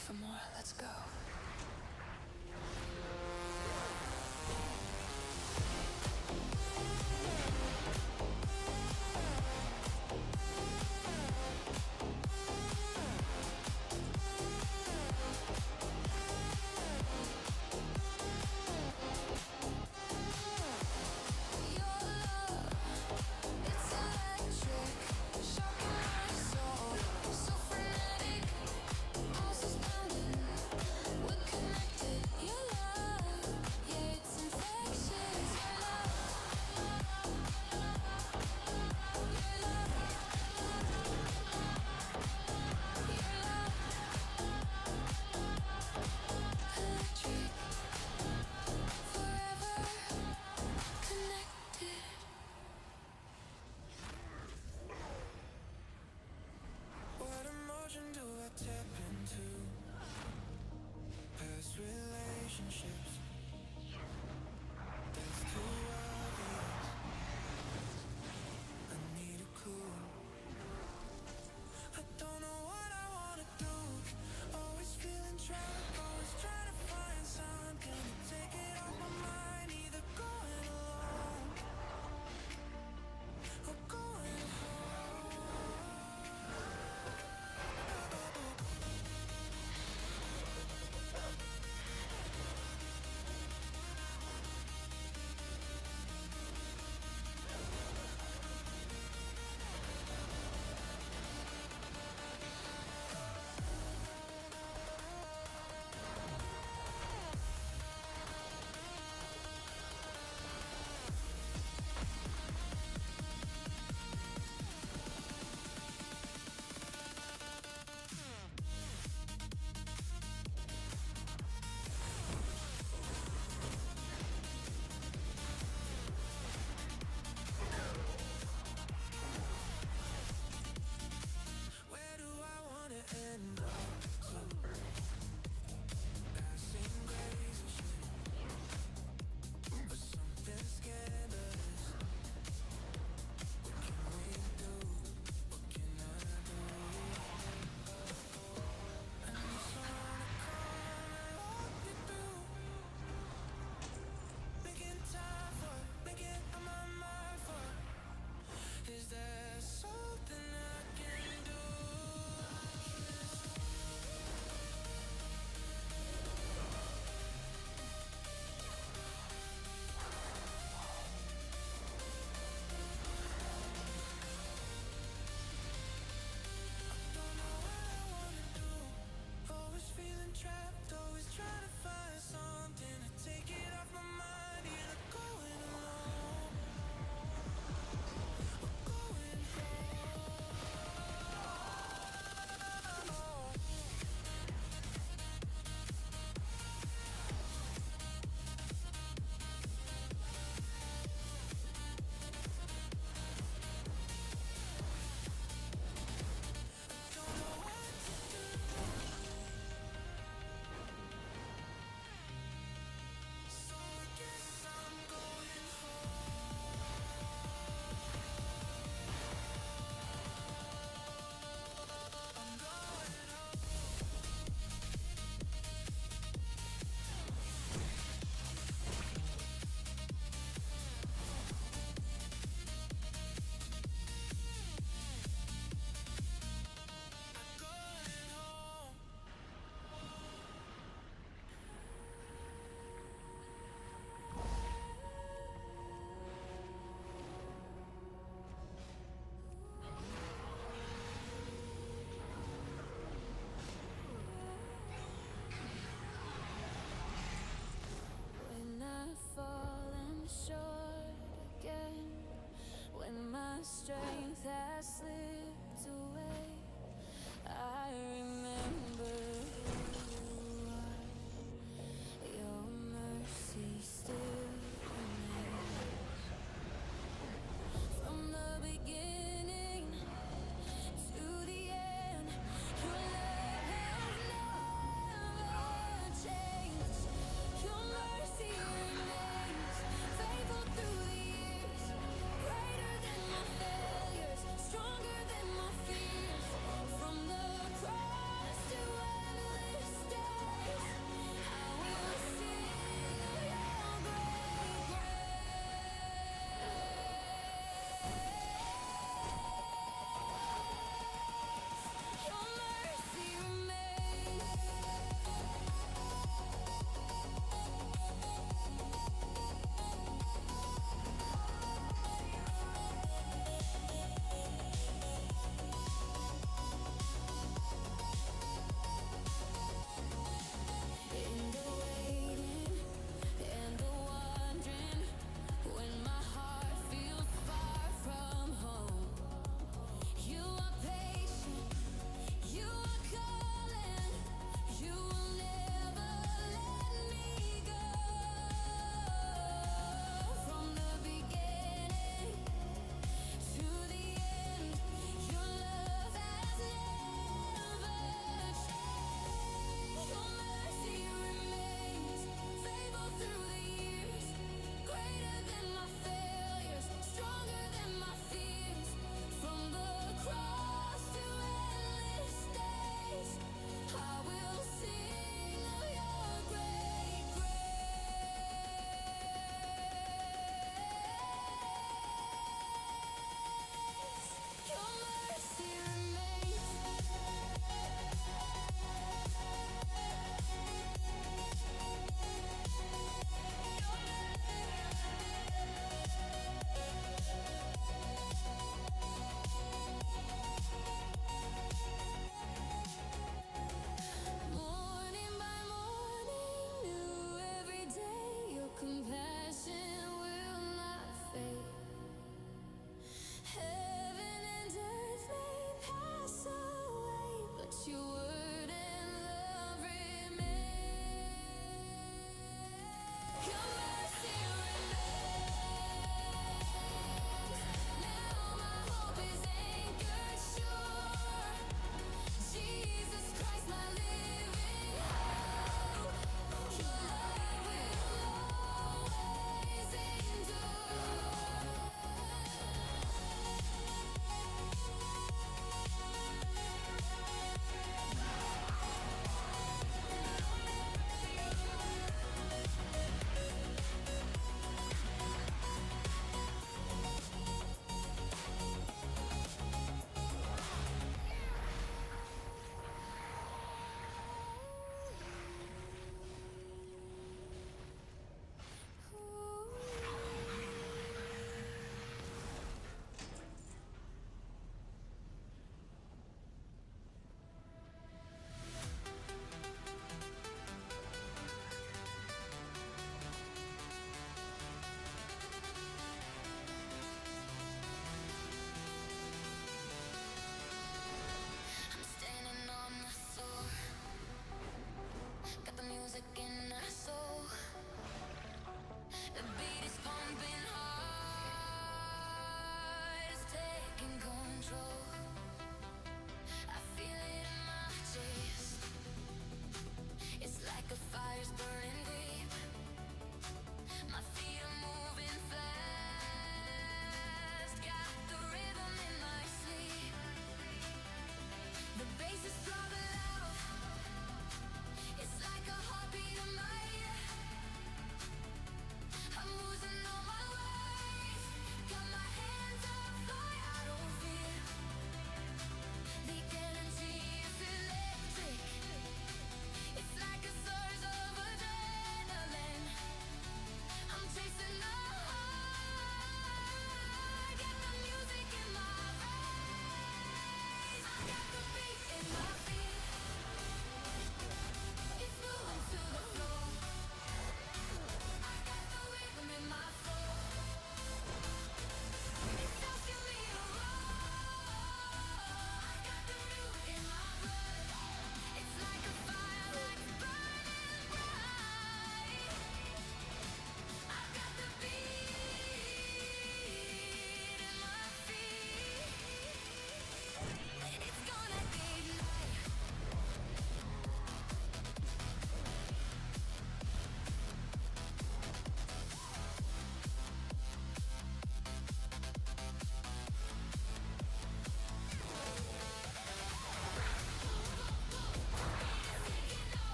[SPEAKER 5] for more. Let's go. Your love, it's electric, shocking my soul, so frenetic, pulses pounding.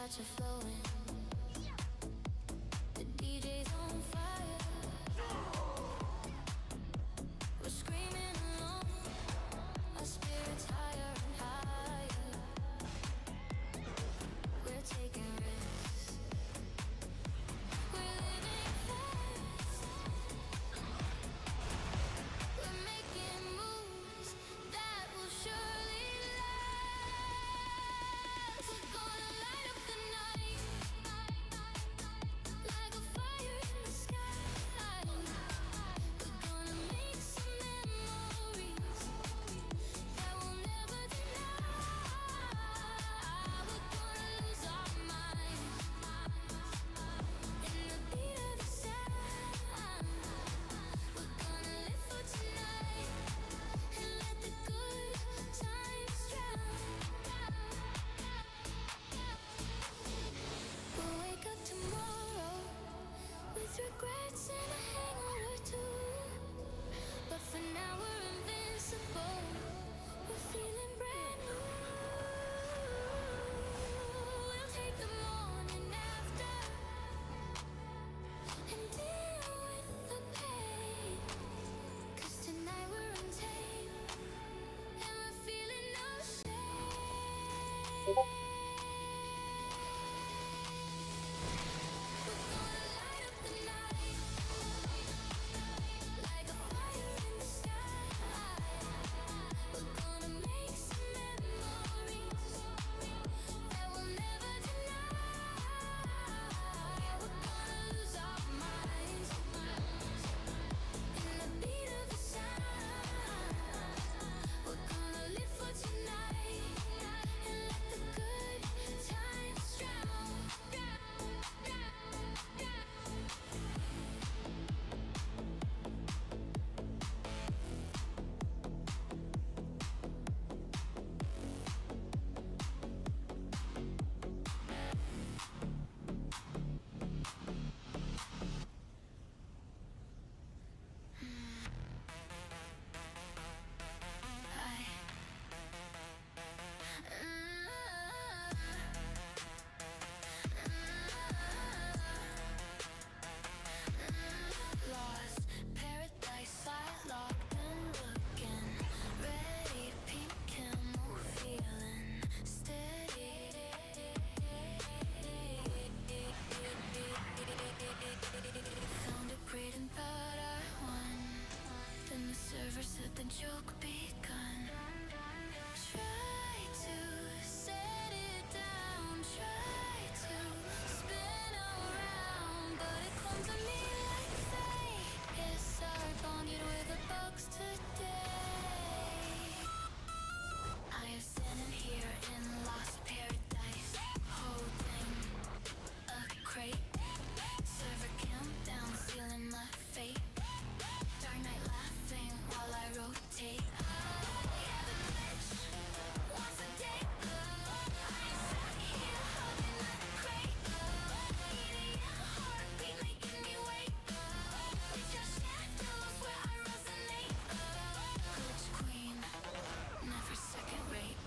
[SPEAKER 5] Prepatch are flowing. The DJ's on fire. We're screaming along. Our spirits higher and higher. We're taking risks. We're living fast. We're making moves that will surely last. We're gonna light up the night like a fire in the sky. We're gonna make some memories that we'll never deny. We're gonna lose our minds in the beat of the sound. We're gonna live for tonight and let the good times drown. We'll wake up tomorrow with regrets and a hangover too. But for now we're invincible. We're feeling brand new. We'll take the morning after and deal with the pain. 'Cause tonight we're untamed and we're feeling no shame. We're gonna light up the night like a fire in the sky. We're gonna make some memories that we'll never deny. We're gonna lose our minds in the beat of the sound. We're gonna live for tonight and let the good times drown. Lost paradise, I locked and looking, ready to pink and move, feeling steady. Found a great and thought I won. Then the server said the joke begun. Try to set it down, try to spin around, but it clung to me like fate. Yes, I bonded with the bugs today. I am standing here in lost paradise, holding a crate. Server countdown, sealing my fate. Dark night laughing while I rotate. I have a glitch once a day. I am stuck here holding a crate. Eating a heartbeat making me wait. It's your shadows where I resonate. Glitch queen, never second rate.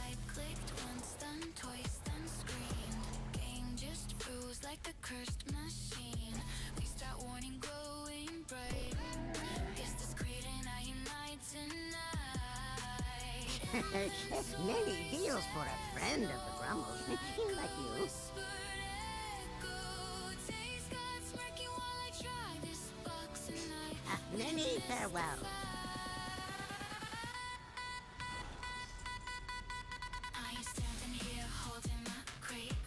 [SPEAKER 5] I clicked once, then twice, then screamed. Game just froze like the cursed machine. Restart warning glowing bright. Guess this crate and I unite tonight.
[SPEAKER 6] Many deals for a friend of the Grumbles, like you.
[SPEAKER 5] Whispered echo, taste God's murky while I try this box and
[SPEAKER 6] Many farewells.
[SPEAKER 5] I am standing here holding my crate.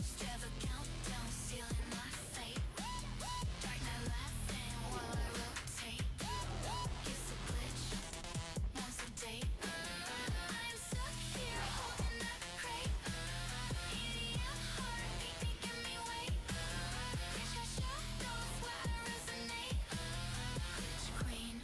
[SPEAKER 5] Strava countdown, sealing my fate. Dark night laughing while I rotate. It's a glitch once a day. I am stuck here holding that crate. Eating a heartbeat making me wait. It's your shadows where I resonate. Glitch queen,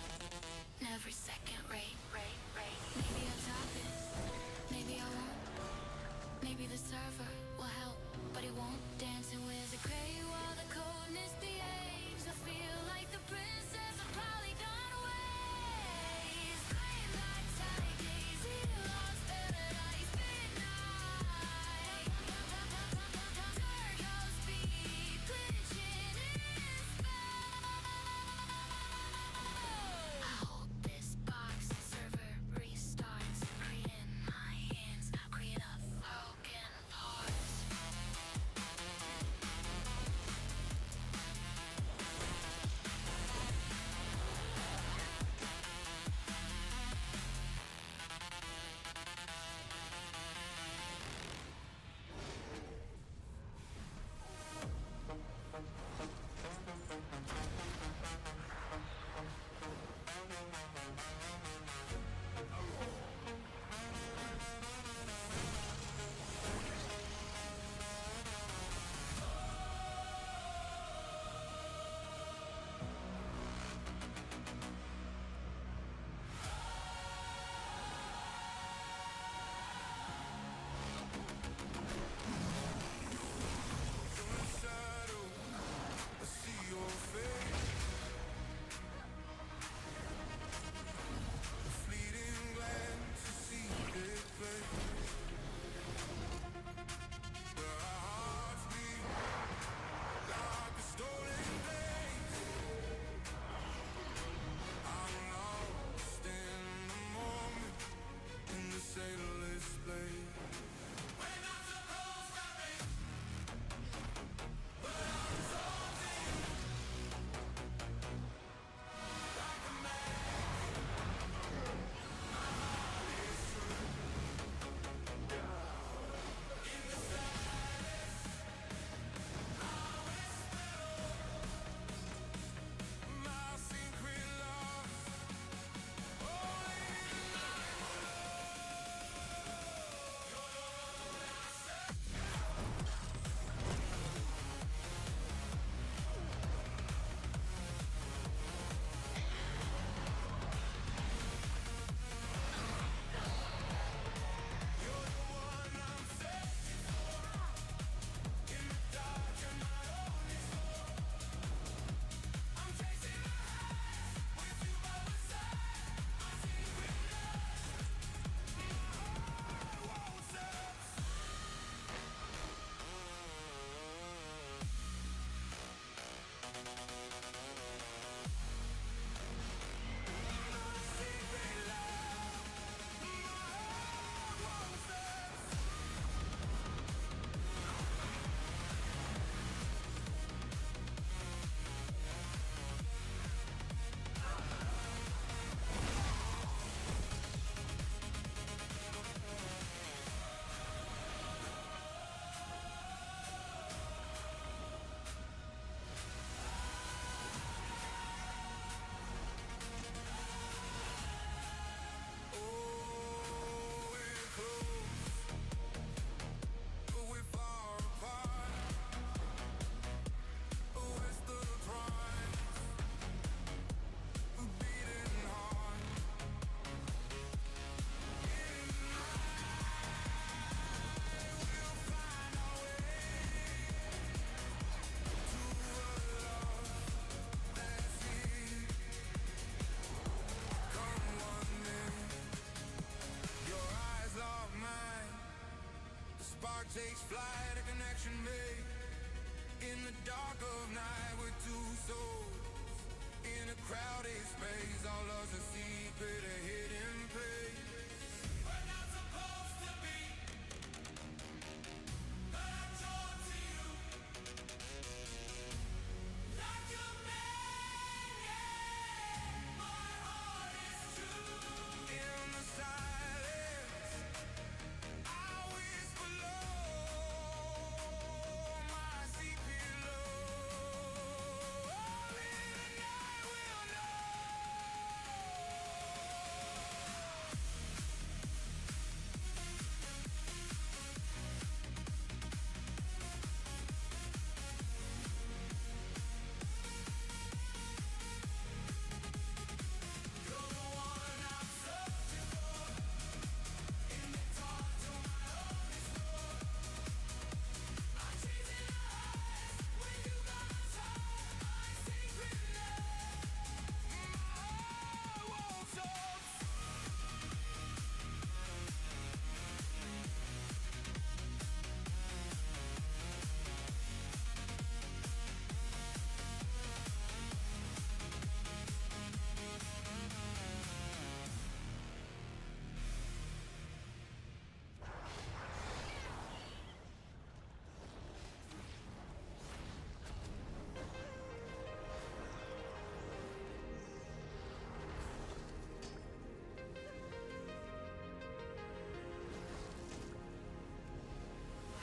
[SPEAKER 7] takes flight, a connection made. In the dark of night, we're two souls. In a crowded space, all love's a secret, a hidden place. We're not supposed to be, but I'm drawn to you. Like a magnet, my heart is true. In the silence, I whisper low, my secret love. Only the night will know. You're the one I'm searching for. In the dark, till my love is gone. I'm chasing the highs when you got my heart, my secret love. My heart won't stop.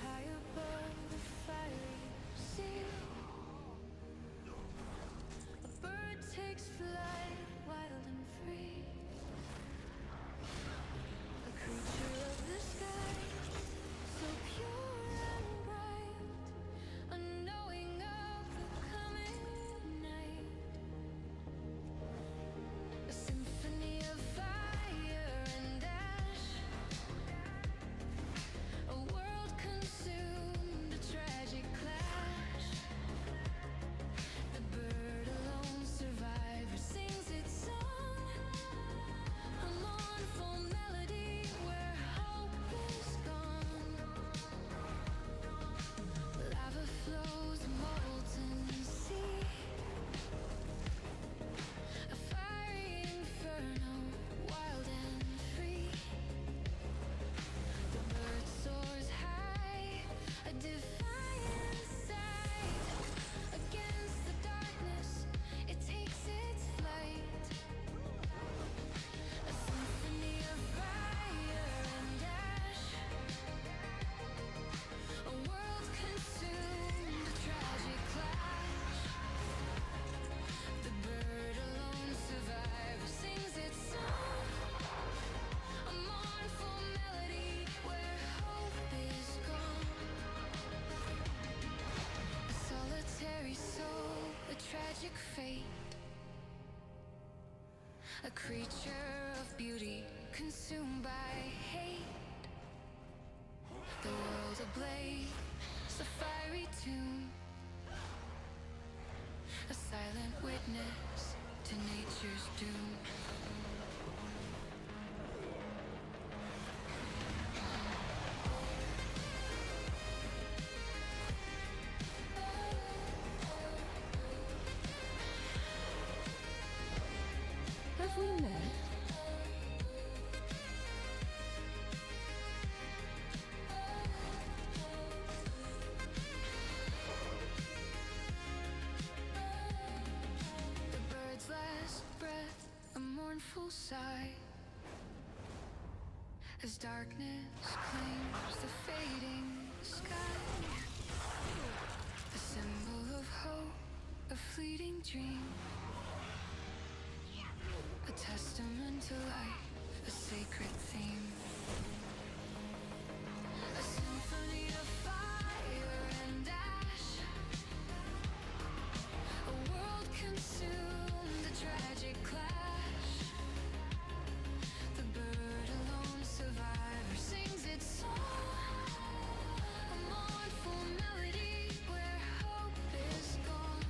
[SPEAKER 5] High above the fiery sea, a bird takes flight, wild and free. A creature of the sky, so pure and bright, unknowing of the coming night. A symphony of fire and ash, a world consumed, a tragic clash. The bird alone survivor sings its song, a mournful melody where hope is gone. Lava flows, molten sea, a fiery inferno, wild and free. The bird soars high, a defiant sight. Against the darkness, it takes its flight. A symphony of fire and ash, a world consumed, a tragic clash. The bird alone survivor sings its song, a mournful melody where hope is gone. A solitary soul, a tragic fate, a creature of beauty consumed by hate. The world ablaze, a fiery tomb, a silent witness to nature's doom.
[SPEAKER 3] Have we met?
[SPEAKER 5] The bird's last breath, a mournful sigh, as darkness claims the fading sky. A symbol of hope, a fleeting dream, a testament to life, a sacred theme. A symphony of fire and ash, a world consumed, a tragic clash. The bird alone survivor sings its song, a mournful melody where hope is gone.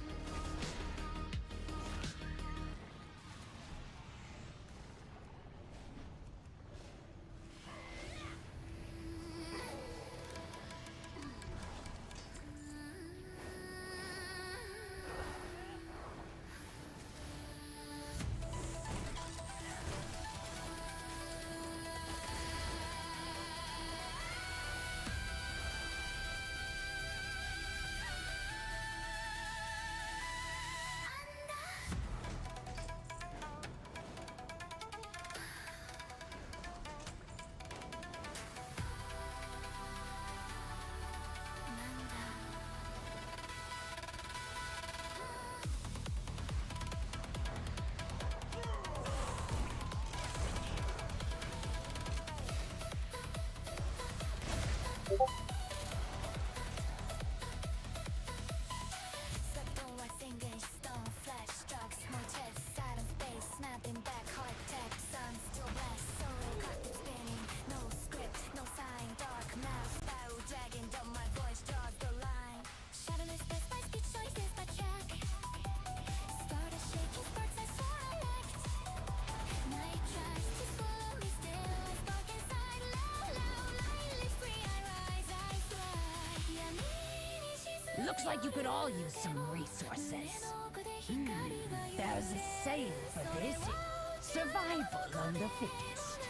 [SPEAKER 5] Swept on white fingers, stone flash strikes my chest, side of space, snapping back, heart attack, sun still blast, solo cockpit spinning, no script, no sign, dark mouth, bow dragging down my voice, draws the line. Shadowless space by speech choices by track. Start a shaking sparks, I swore I liked. Night tries to swallow me still, I spark inside, low, low, light lips free, I rise, I fly.
[SPEAKER 3] Looks like you could all use some resources. There's a saying for this. Survival of the fittest.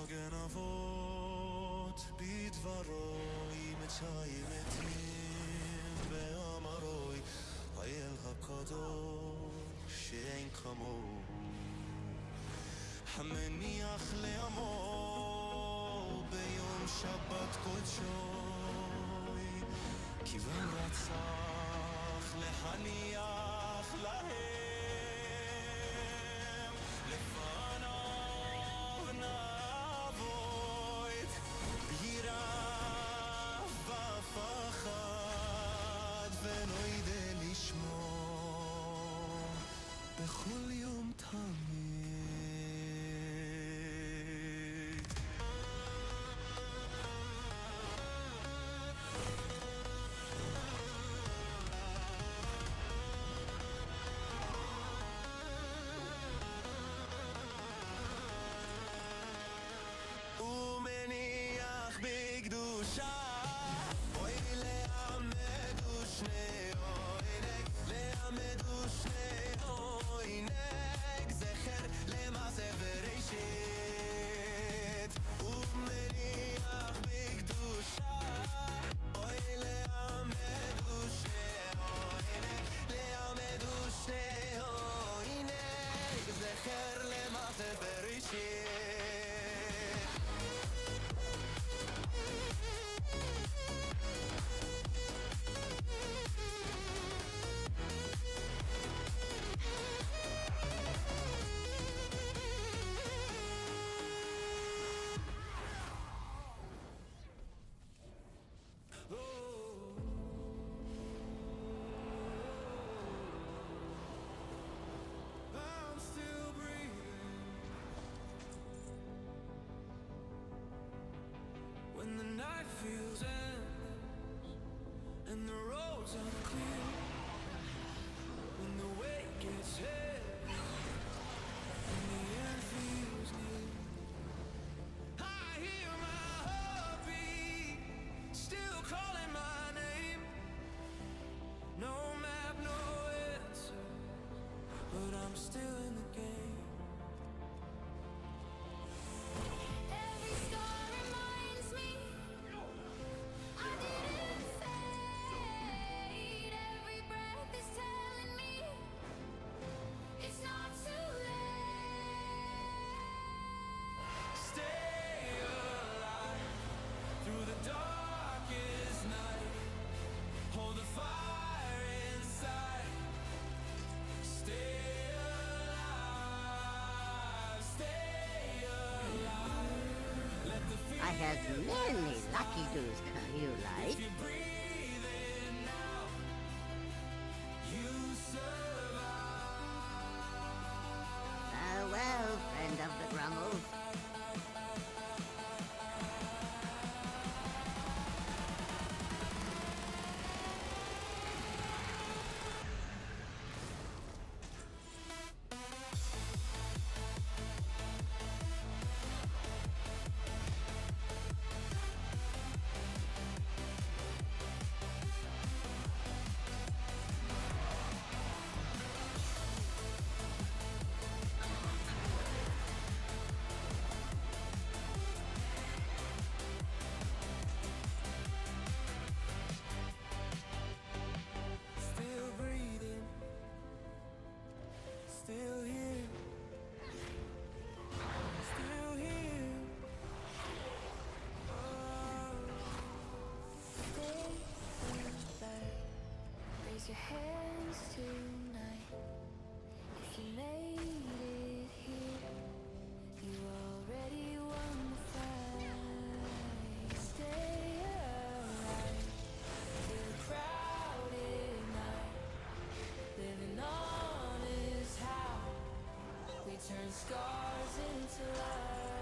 [SPEAKER 8] گنوات بیدوارای مچای متیم به آماروی های الهکادو شین کامو همه نیخلی امو به یوم شبت کچو כי ברצח להניח להם לפניו נבוית ביראה ופחד ונוידה לשמור בכל יום תמיד ומניח בקדושה אוי לעמדו שני עוינק לעמדו שני עוינק זכר למעשה בראשית ומניח בקדושה אוי לעמדו שני עוינק לעמדו שני עוינק זכר למעשה בראשית I'm still breathing when the night feels endless and the roads unclear when the weight gets heavy and the end feels near I hear my heartbeat still calling my name no map no answer but I'm still in the game.
[SPEAKER 5] Every scar reminds me I didn't fade. Every breath is telling me it's not too late.
[SPEAKER 8] Stay alive through the darkest night. Hold the fire inside. Stay alive, stay alive. Let the fear
[SPEAKER 6] I have many lucky do's come you like.
[SPEAKER 8] if you breathe in now, you survive.
[SPEAKER 6] Farewell, friend of the Grummles.
[SPEAKER 8] Still breathing, still here, still here.
[SPEAKER 5] Raise your hands tonight. If you made it here, you already won the fight. Stay alive till a crowded night. Living on is how we turn scars into light.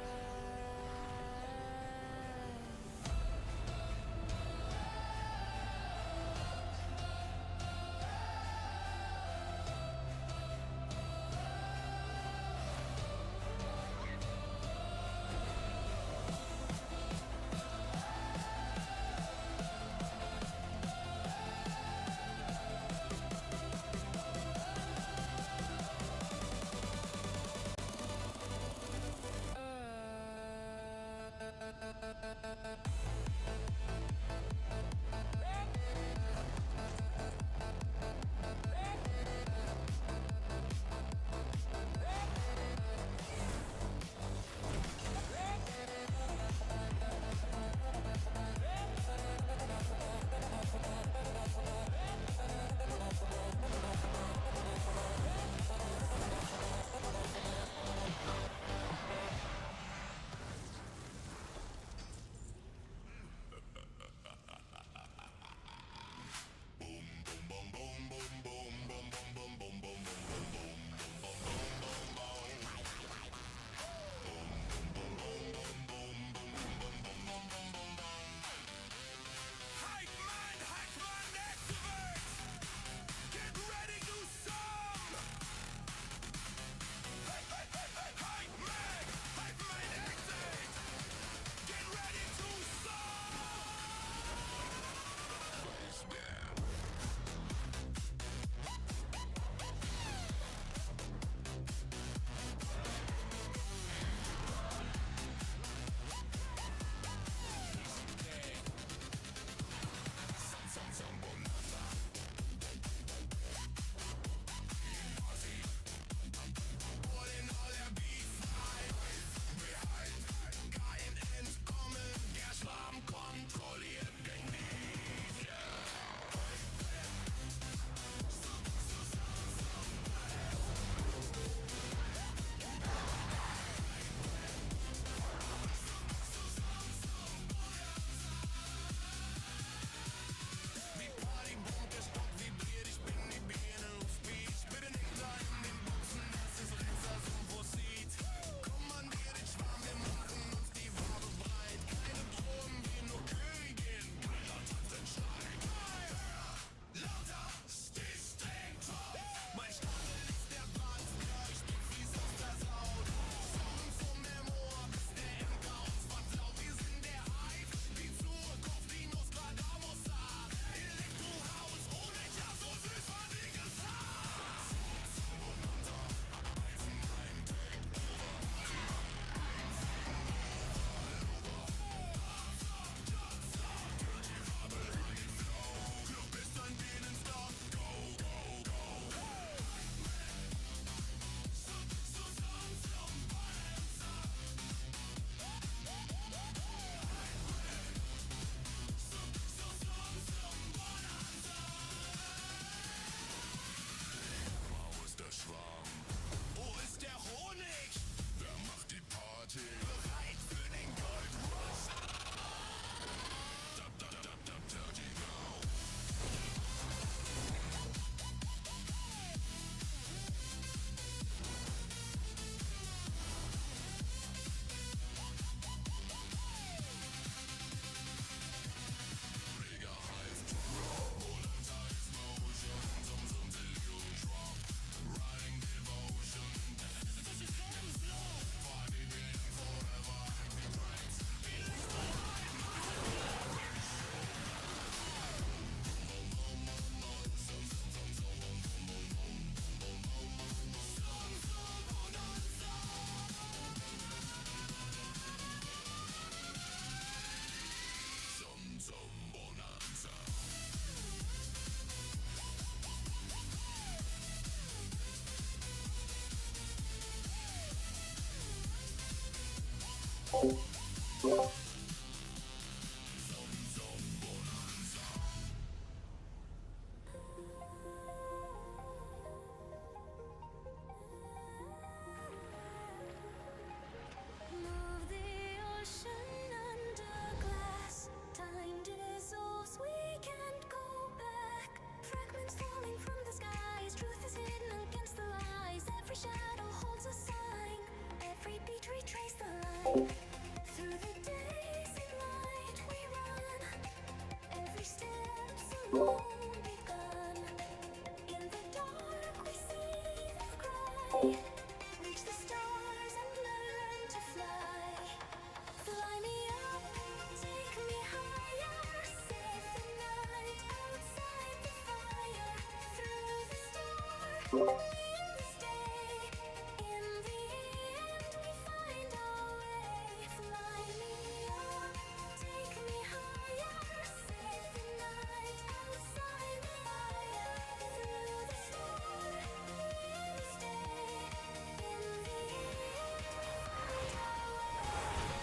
[SPEAKER 5] Move the ocean under glass. Time dissolves, we can't go back. Fragments falling from the skies. Truth is hidden against the lies. Every shadow holds a sign. Every beat retrace the line. Through the days in light we run. Every step's alone begun. In the dark we save and cry. Reach the stars and learn to fly. Fly me up, take me higher. Save the night outside the fire. Through the storm, in this day. In the end, we find our way. Fly me up, take me higher. Save the night outside the fire. Through the storm, in this day. In the end, we find our way.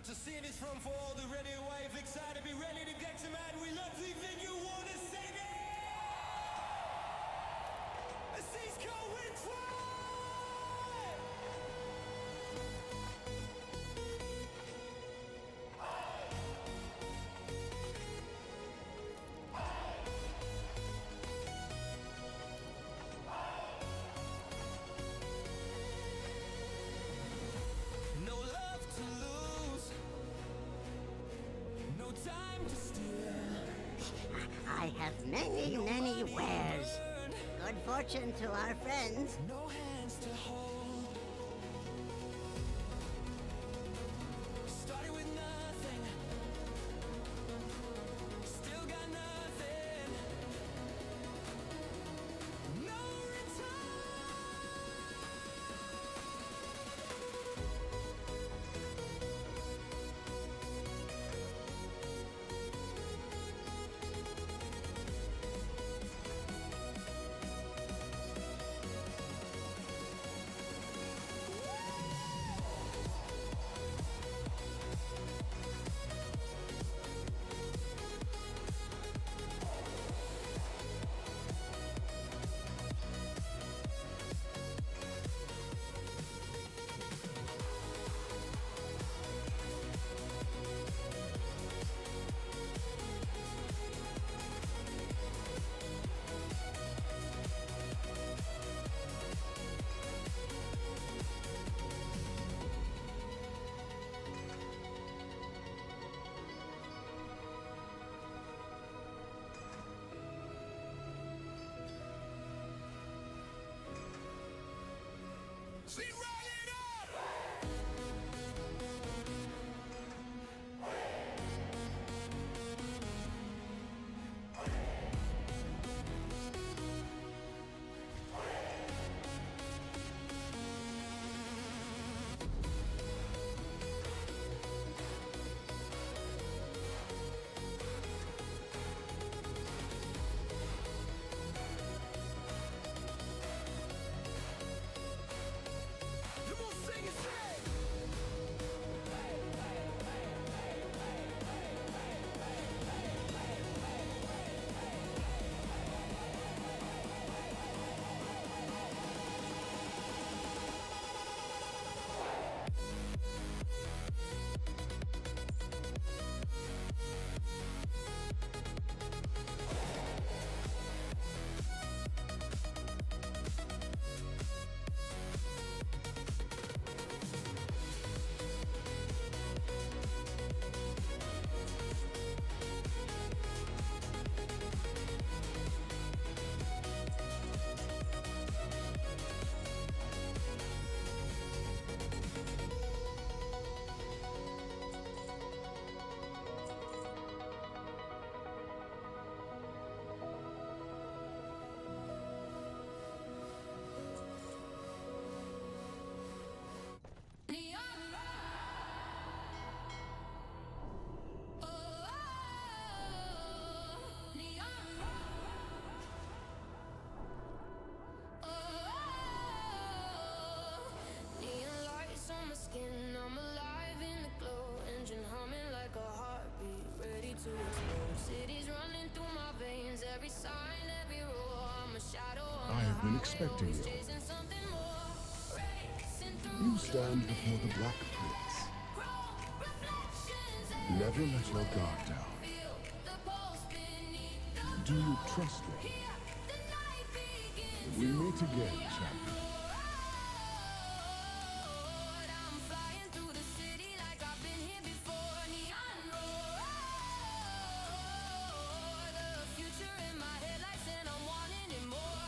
[SPEAKER 8] to see this from for all the ready wave, excited, be ready to get some mad. We love the thing you wanna sing it. A sea's going fly. No love to lose, no time to steal.
[SPEAKER 6] I have many, many wares. Good fortune to our friends.
[SPEAKER 8] No hands to hold. Started with nothing, still got nothing. No return.
[SPEAKER 2] See, run it up!
[SPEAKER 8] Come on, sing it straight.
[SPEAKER 5] Neon lights on my skin, I'm alive in the glow. Engine humming like a heartbeat, ready to explode. Cities running through my veins, every sign, every roar. I'm a shadow on
[SPEAKER 2] I
[SPEAKER 5] the
[SPEAKER 2] have been
[SPEAKER 5] highway,
[SPEAKER 2] expecting
[SPEAKER 5] always
[SPEAKER 2] you.
[SPEAKER 5] chasing something more. Racing through
[SPEAKER 2] You stand before the Black Prince.
[SPEAKER 5] chrome reflections,
[SPEAKER 2] Never let your guard down.
[SPEAKER 5] feel the pulse beneath the
[SPEAKER 2] Do you trust me?
[SPEAKER 5] Here, the night begins.
[SPEAKER 2] We meet again, champion.
[SPEAKER 5] I'm flying through the city like I've been here before. Neon roar, the future in my headlights and I'm wanting it more.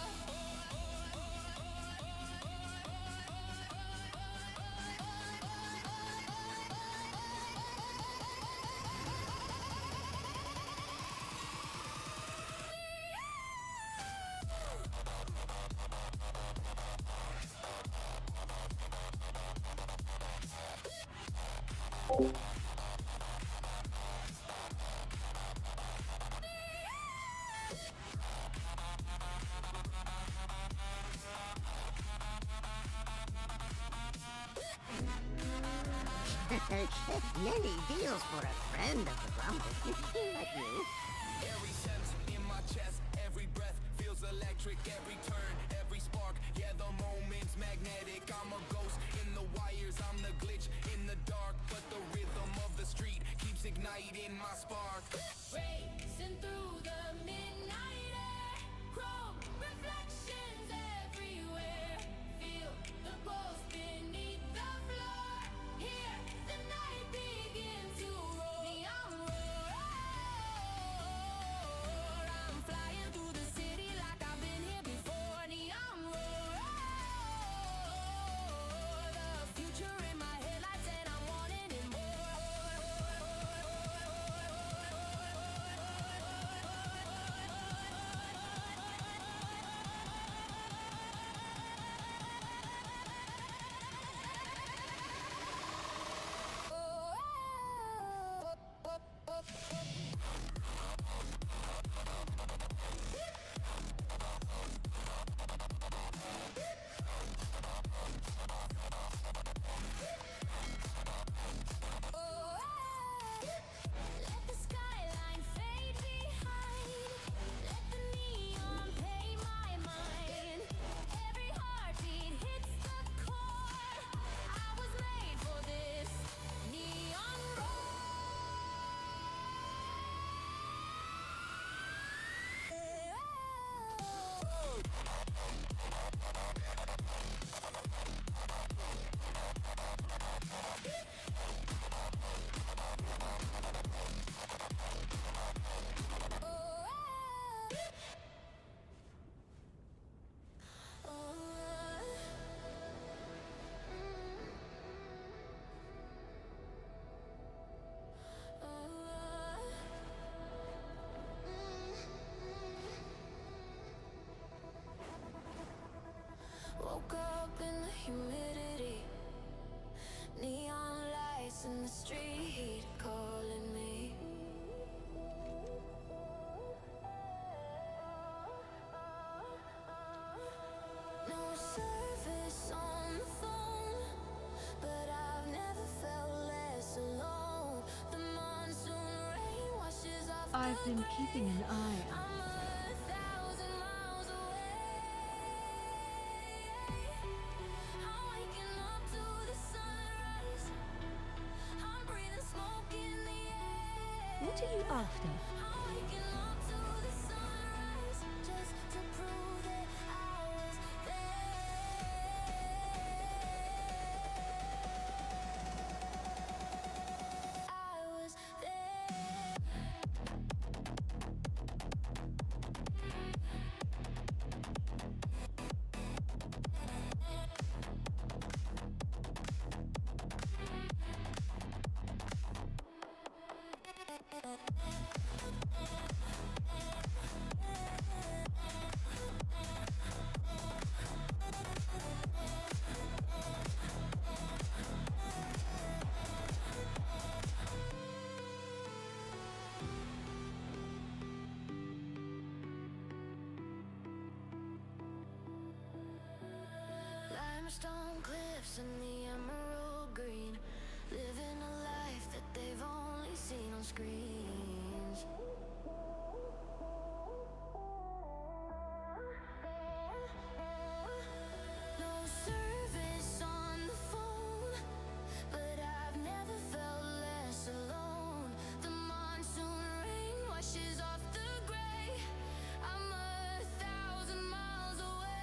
[SPEAKER 6] Many deals for a friend of the grumble. Like you.
[SPEAKER 8] Every sense in my chest, every breath feels electric, every turn, every spark, yeah, the moment's magnetic. I'm a ghost in the wires, I'm the glitch in the dark, but the rhythm of the street keeps igniting my spark.
[SPEAKER 5] Racing through the midnight air, chrome reflections everywhere. Feel the pulse beneath the floor. Here, the night begins to roar. Neon roar. I'm flying through the city like I've been here before. Neon roar. The future in my headlights and I'm wanting it Let the skyline fade behind. Let the neon paint my mind. Every heartbeat hits the core. I was made for this. Neon woke up in the humidity. Neon lights in the street calling me. No service on the phone, but I've never felt less alone. The monsoon rain washes off
[SPEAKER 9] I've
[SPEAKER 5] the
[SPEAKER 9] been
[SPEAKER 5] gray.
[SPEAKER 9] keeping an eye out.
[SPEAKER 5] I'm 1,000 miles away. I'm waking up to the sunrise. I'm breathing smoke in the air.
[SPEAKER 9] What are you after?
[SPEAKER 5] I'm waking up to the sunrise just to prove that I was there. I was there. Limestone cliffs and the emerald green, living a life that they've only seen on screens. No service on the phone, but I've never felt less alone. The monsoon rain washes off the gray. I'm 1,000 miles away.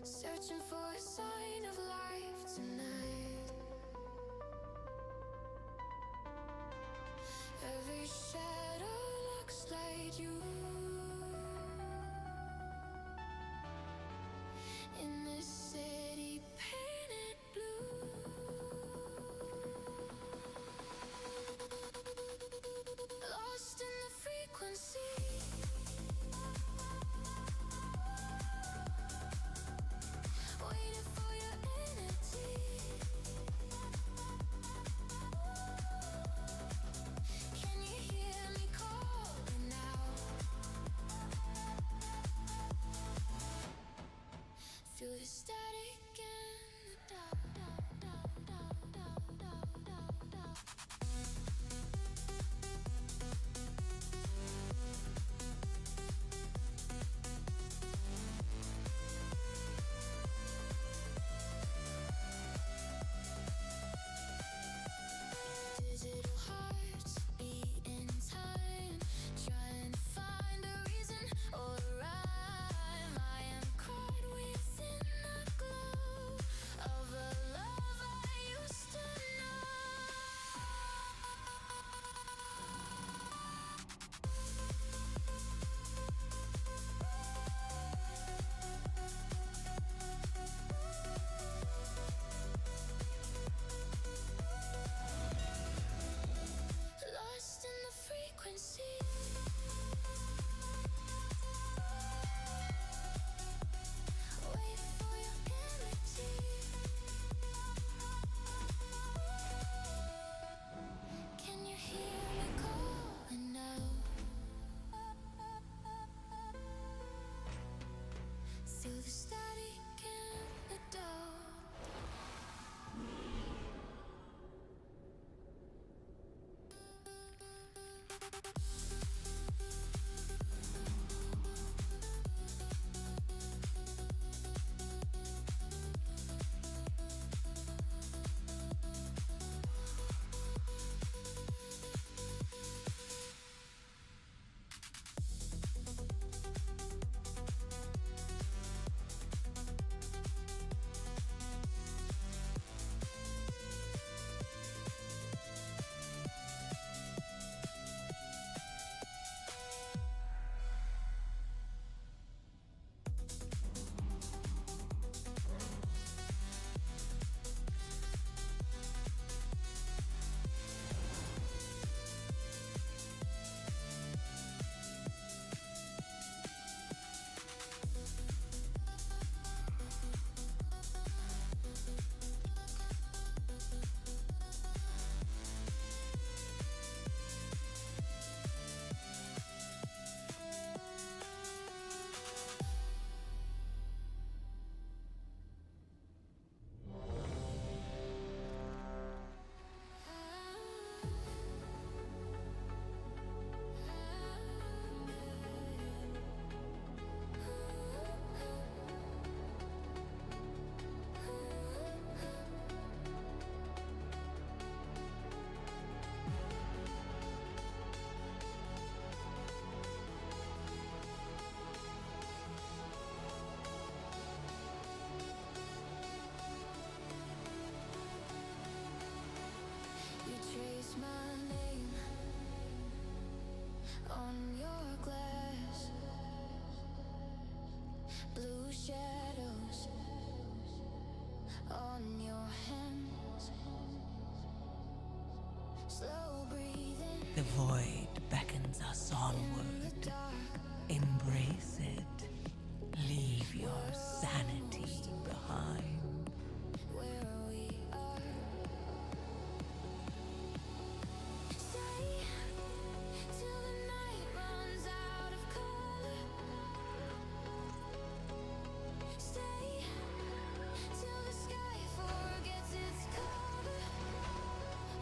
[SPEAKER 5] Searching for a sign of life tonight. Every shadow looks like you. In this city painted blue. Lost in the frequency. Waiting for your energy. Can you hear me calling out? Feel the static in the dark. Digital hearts beat in time, trying to find a reason or a rhyme. I am caught within the glow of a love I used to know. Lost in the frequency. Wait for your energy. Can you hear me calling out? Feel the static in the dark. You trace my name on your glass. Blue shadows on your hands. Slow breathing
[SPEAKER 9] The void beckons us
[SPEAKER 5] in
[SPEAKER 9] onward.
[SPEAKER 5] the dark.
[SPEAKER 9] Embrace it. Leave your sanity behind.
[SPEAKER 5] Where we are. Stay till the night runs out of color. Stay till the sky forgets its color.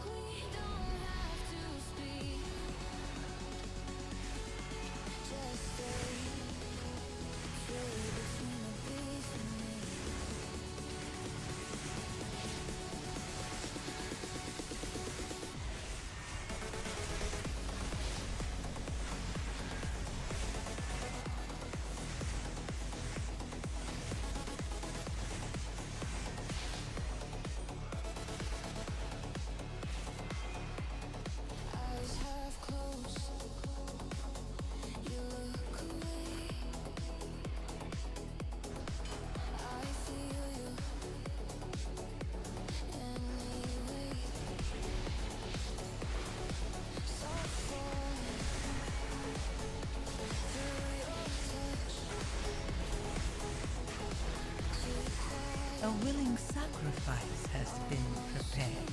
[SPEAKER 5] We don't have to speak. Just stay. Trade between the beast and me.
[SPEAKER 9] sacrifice has been prepared.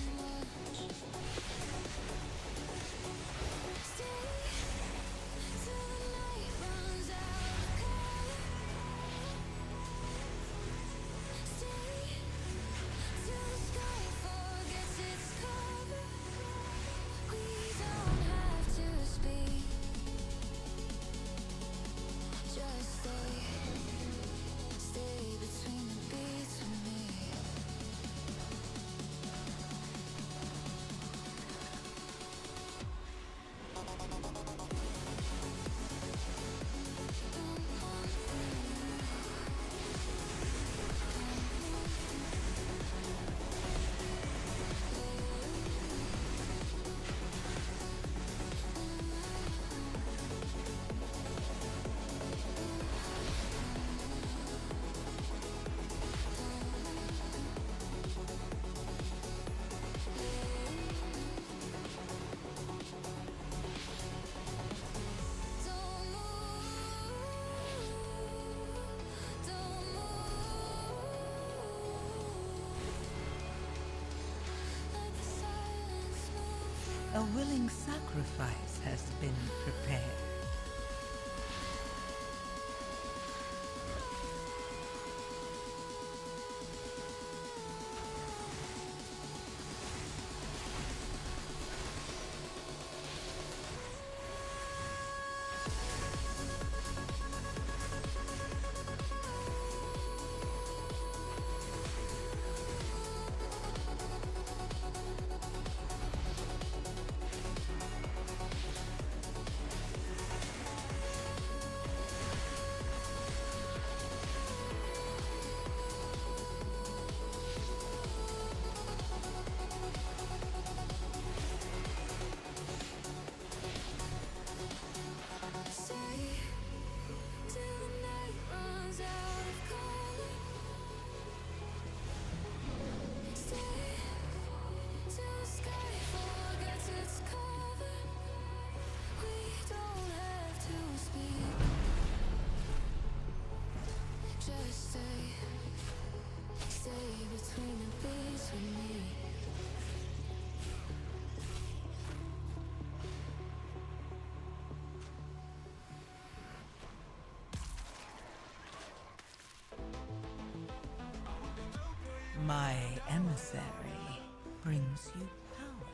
[SPEAKER 9] A willing sacrifice has been prepared. My emissary brings you power.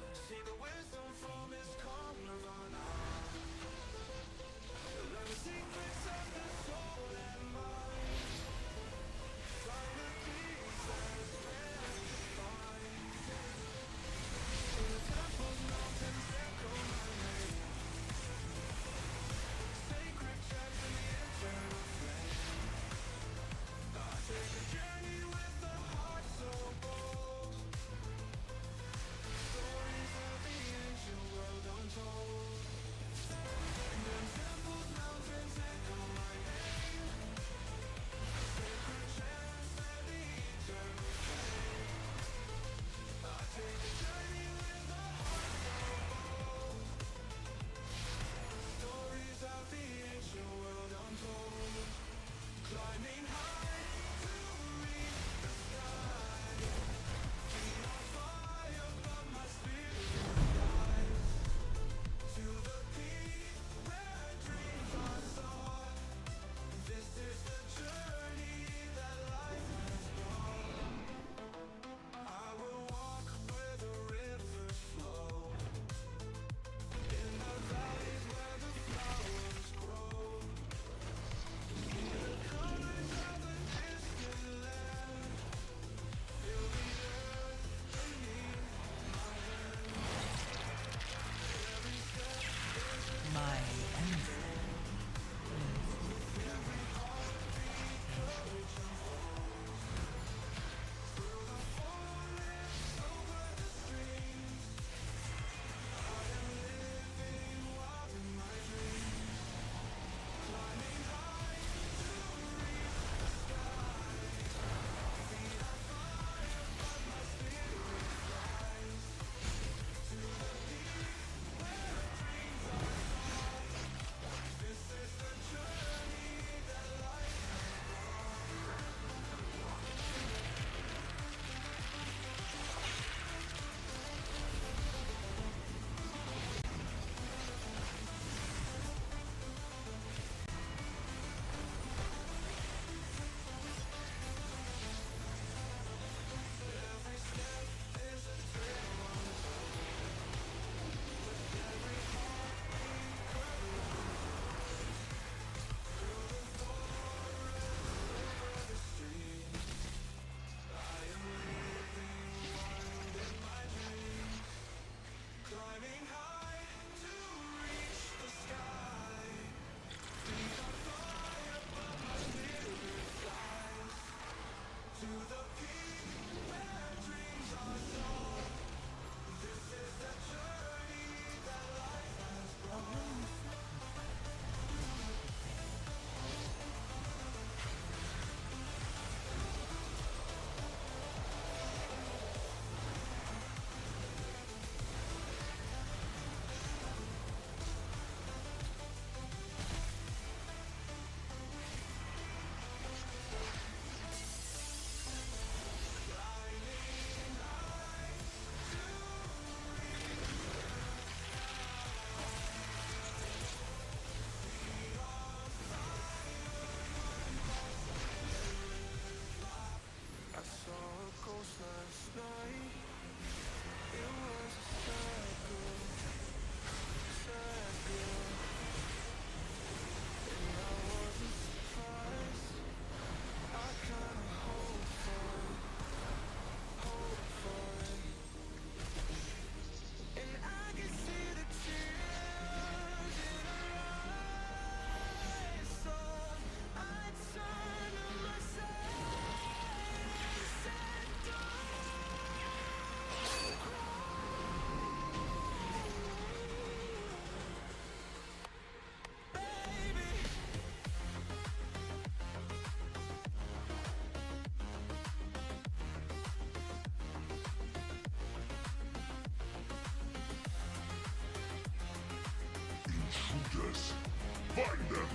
[SPEAKER 2] Find them!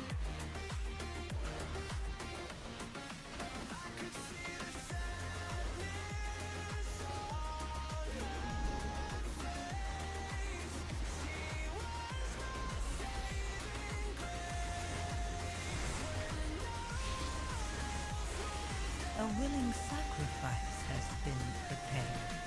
[SPEAKER 9] A willing sacrifice has been prepared.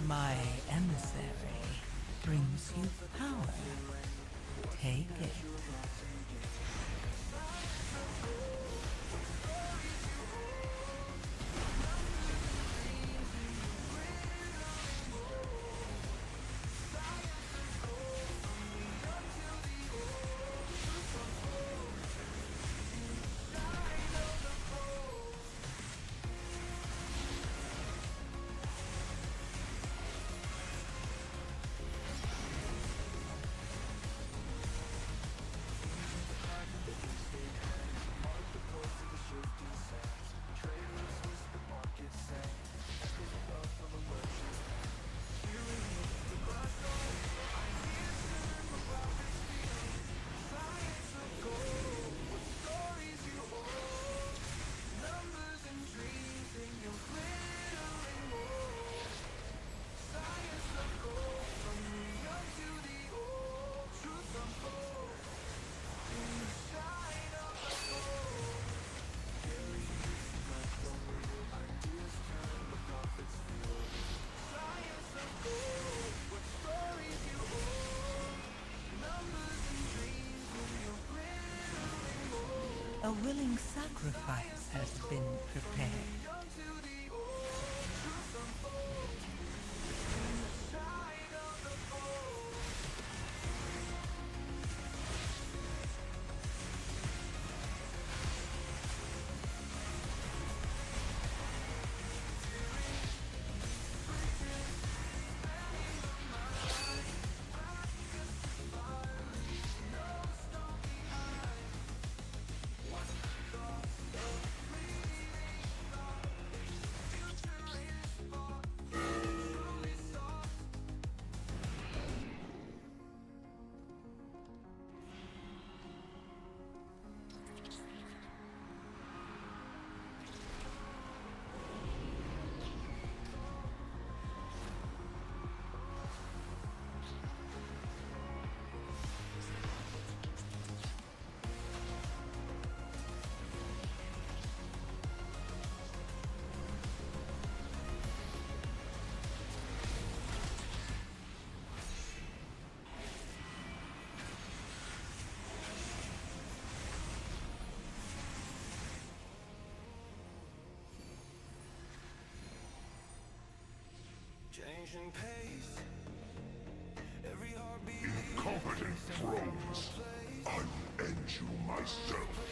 [SPEAKER 9] My emissary brings you power. Take it. A willing sacrifice has been prepared.
[SPEAKER 8] Changing pace. Every heartbeat.
[SPEAKER 2] Incompetent drones! I will end you myself!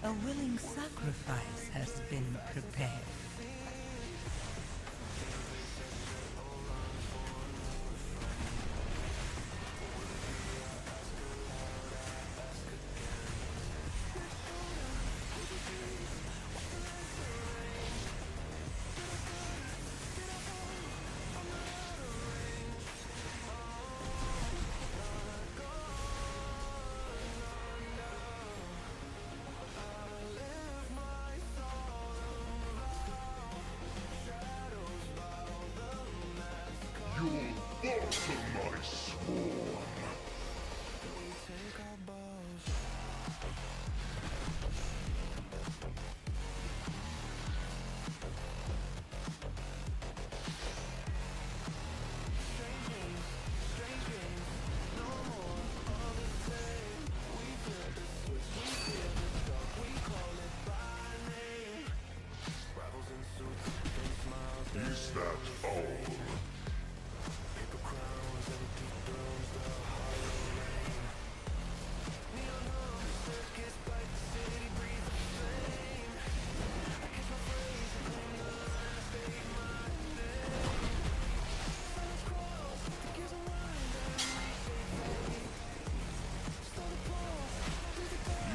[SPEAKER 9] A willing sacrifice has been prepared.
[SPEAKER 2] You'll fall to my scorn. Is that all?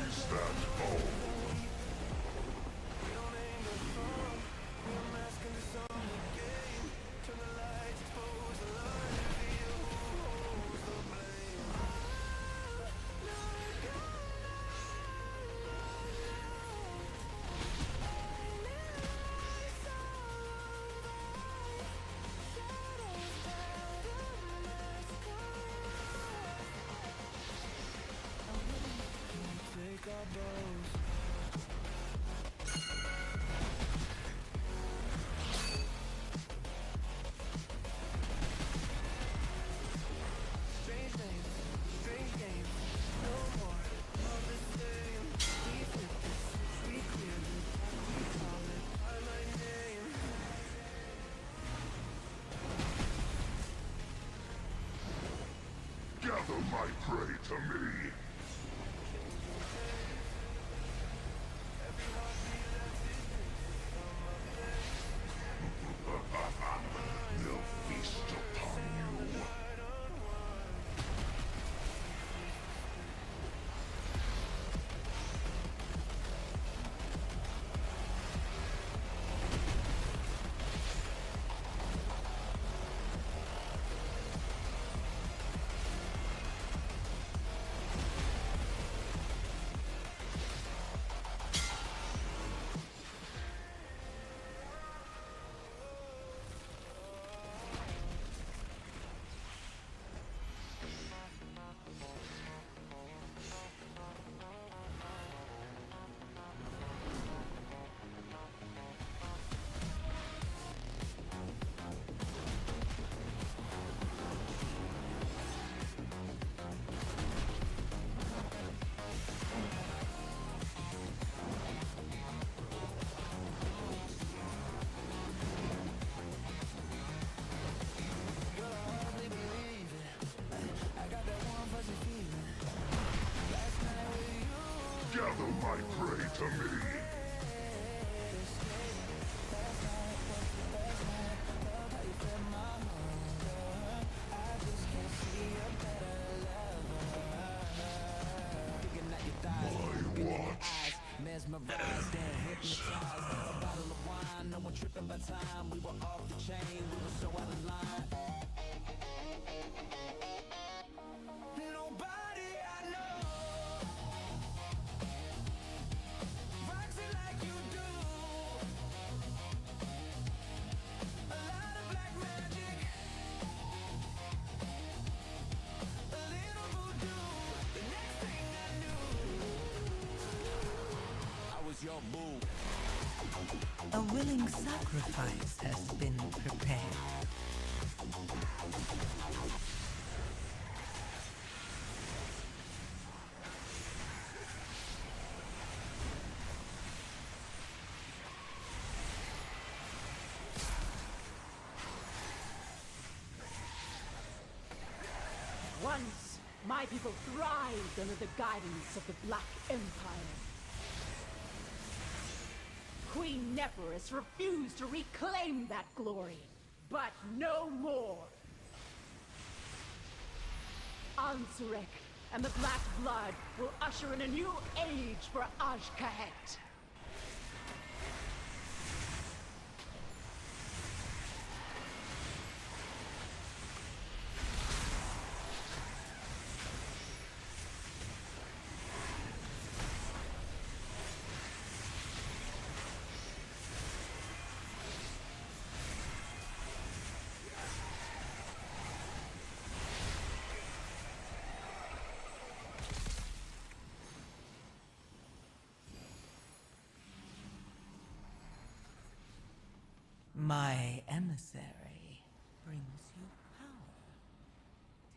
[SPEAKER 2] Is that all? Gather my prey to me. They'll feast upon you. Gather my prey to me. My watch.
[SPEAKER 8] Mesmerized and hypnotized. A bottle of wine, no one tripping by time. We were off the chain, we were so out of line. Nobody I know rocks it like you do. A lot of black magic, a little voodoo. The next thing I knew, I was your boo.
[SPEAKER 9] A willing sacrifice has been prepared.
[SPEAKER 10] Once, my people thrived under the guidance of the Black Empire.
[SPEAKER 3] Queen Neferus refused to reclaim that glory, but no more. Ansurek and the Black Blood will usher in a new age for Ajkahet.
[SPEAKER 9] My emissary brings you power.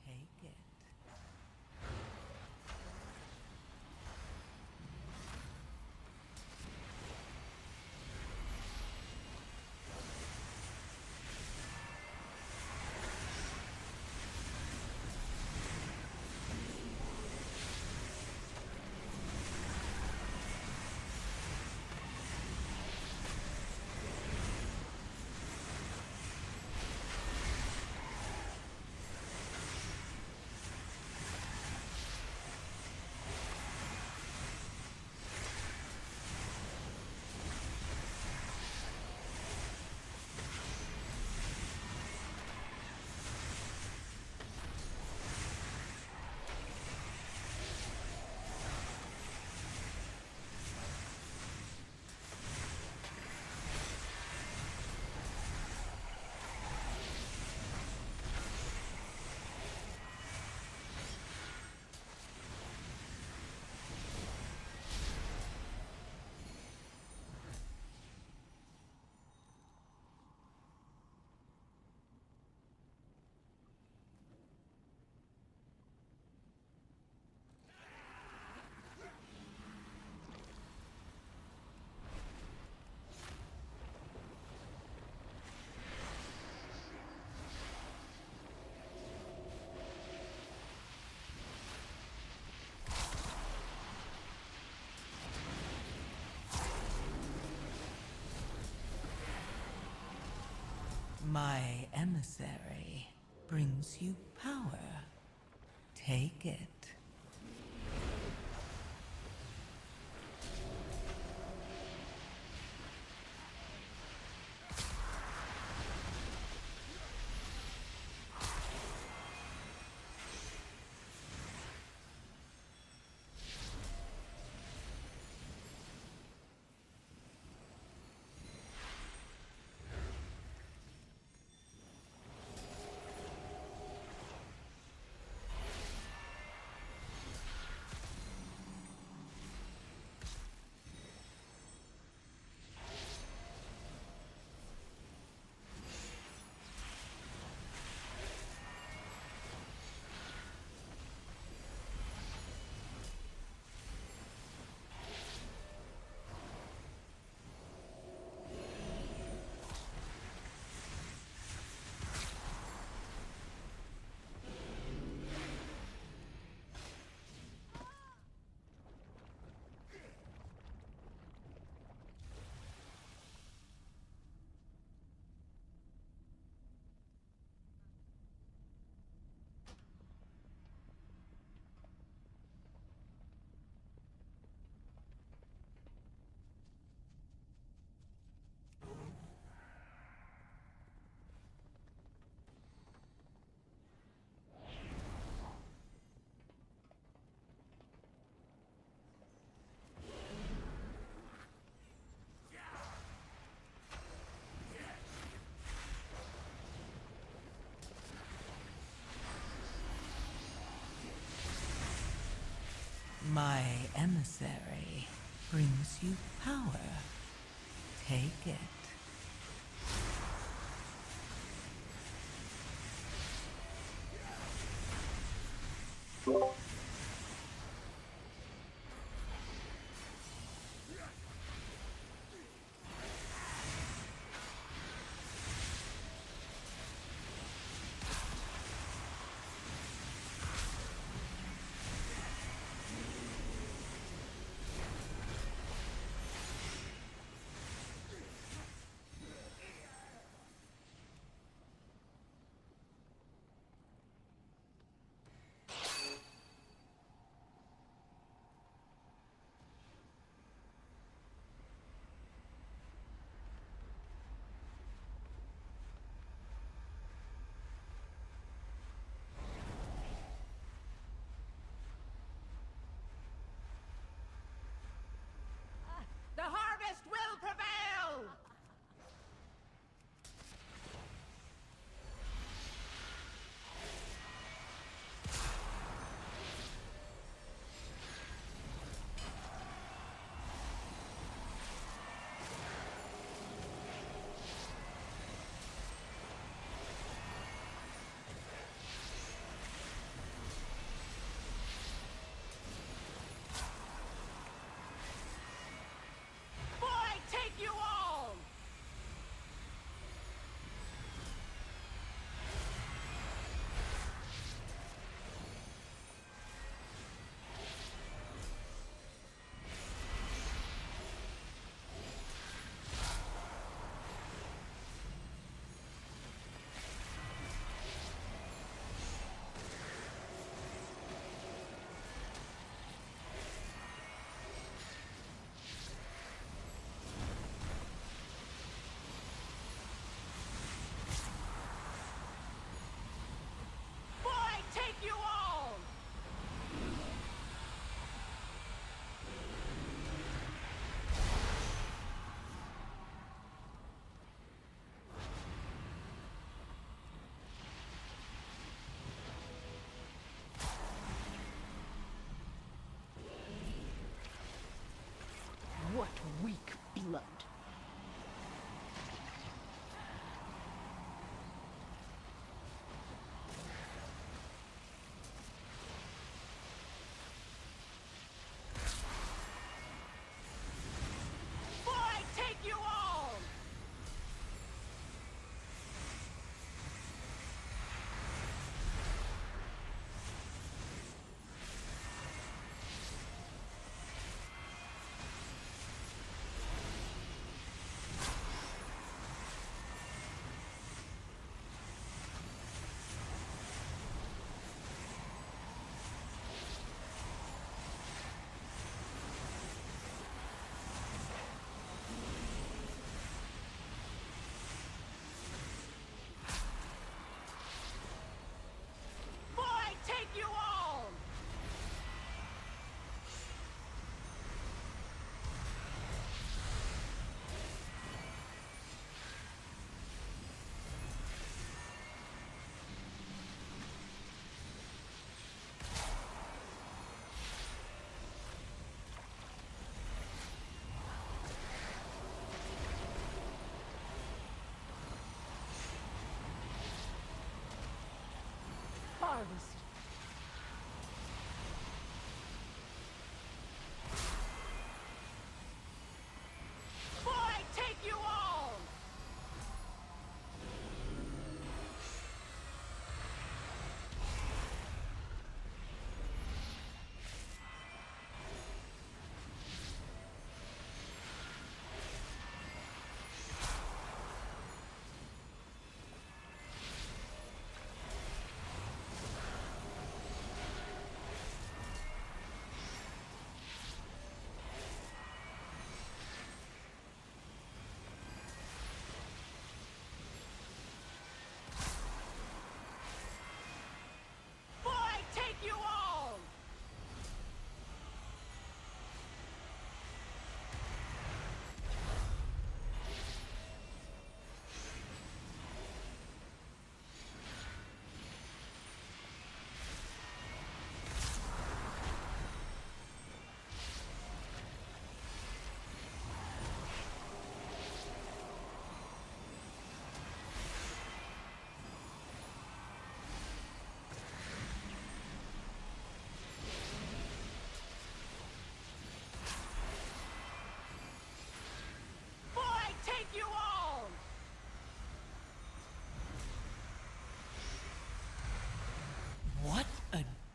[SPEAKER 9] Take it. My emissary brings you power. Take it. My emissary brings you power. Take it.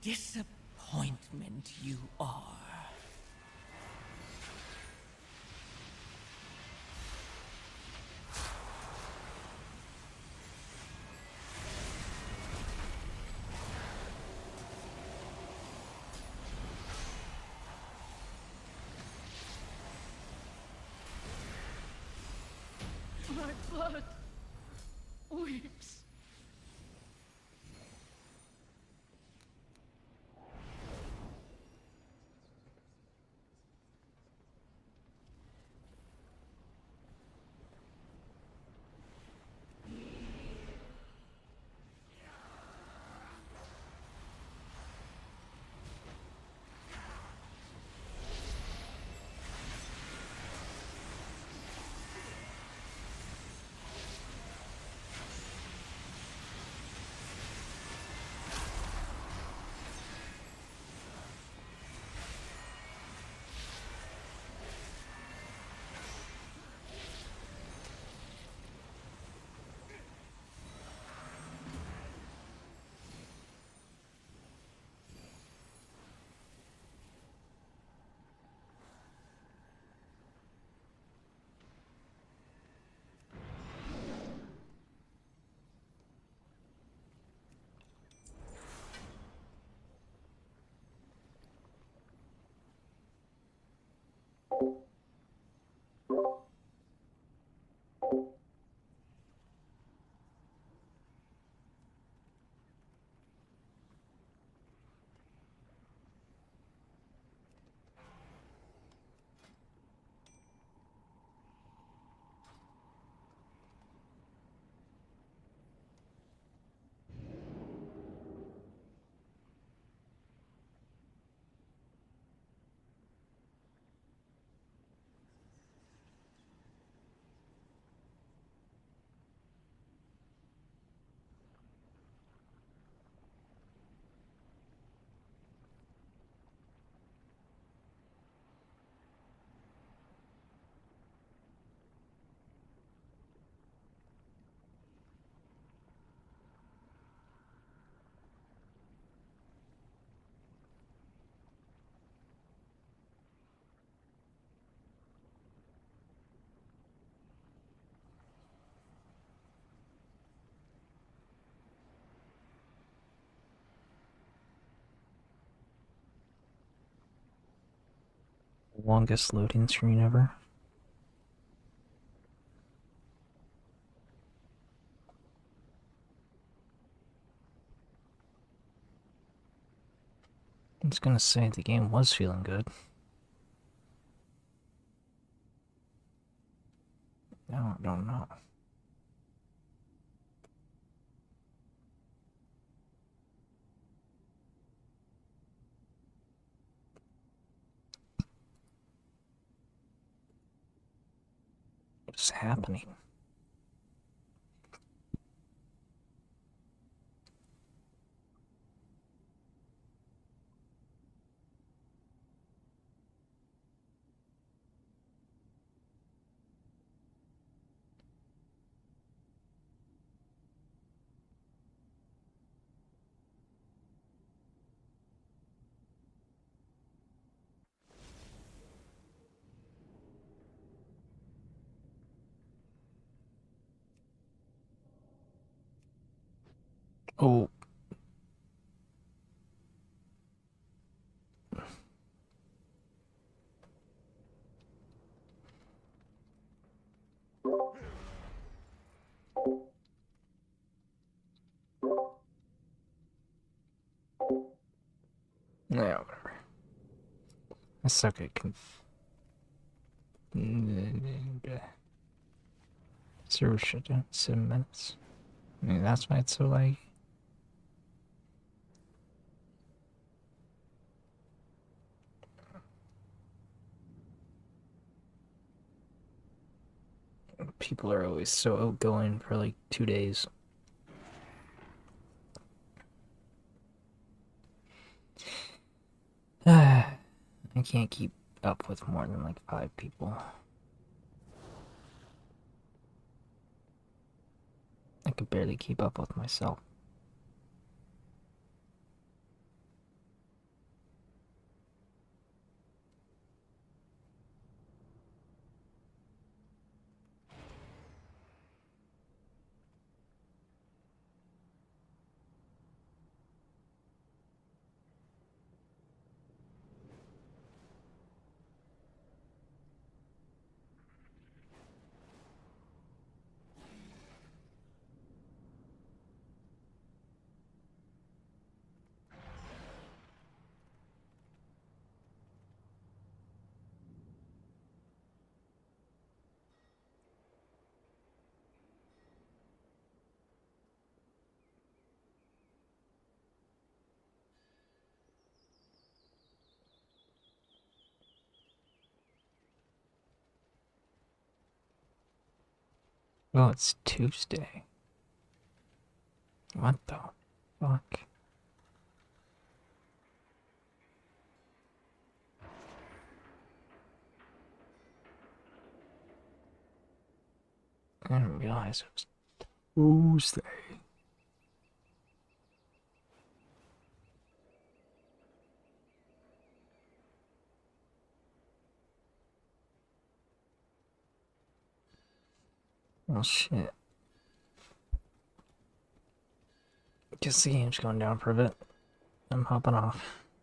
[SPEAKER 9] disappointment you are.
[SPEAKER 3] My blood weeps.
[SPEAKER 10] Longest loading screen ever. I was gonna say the game was feeling good. No, I don't know. What is happening? Oh. Yeah, whatever. I suck at server shutdown 7 minutes. I mean, that's why it's so laggy. People are always so outgoing for like 2 days. I can't keep up with more than like 5 people. I could barely keep up with myself. Oh, it's Tuesday. What the fuck? I didn't realize it was Tuesday. Oh shit. Guess the game's going down for a bit. I'm hopping off.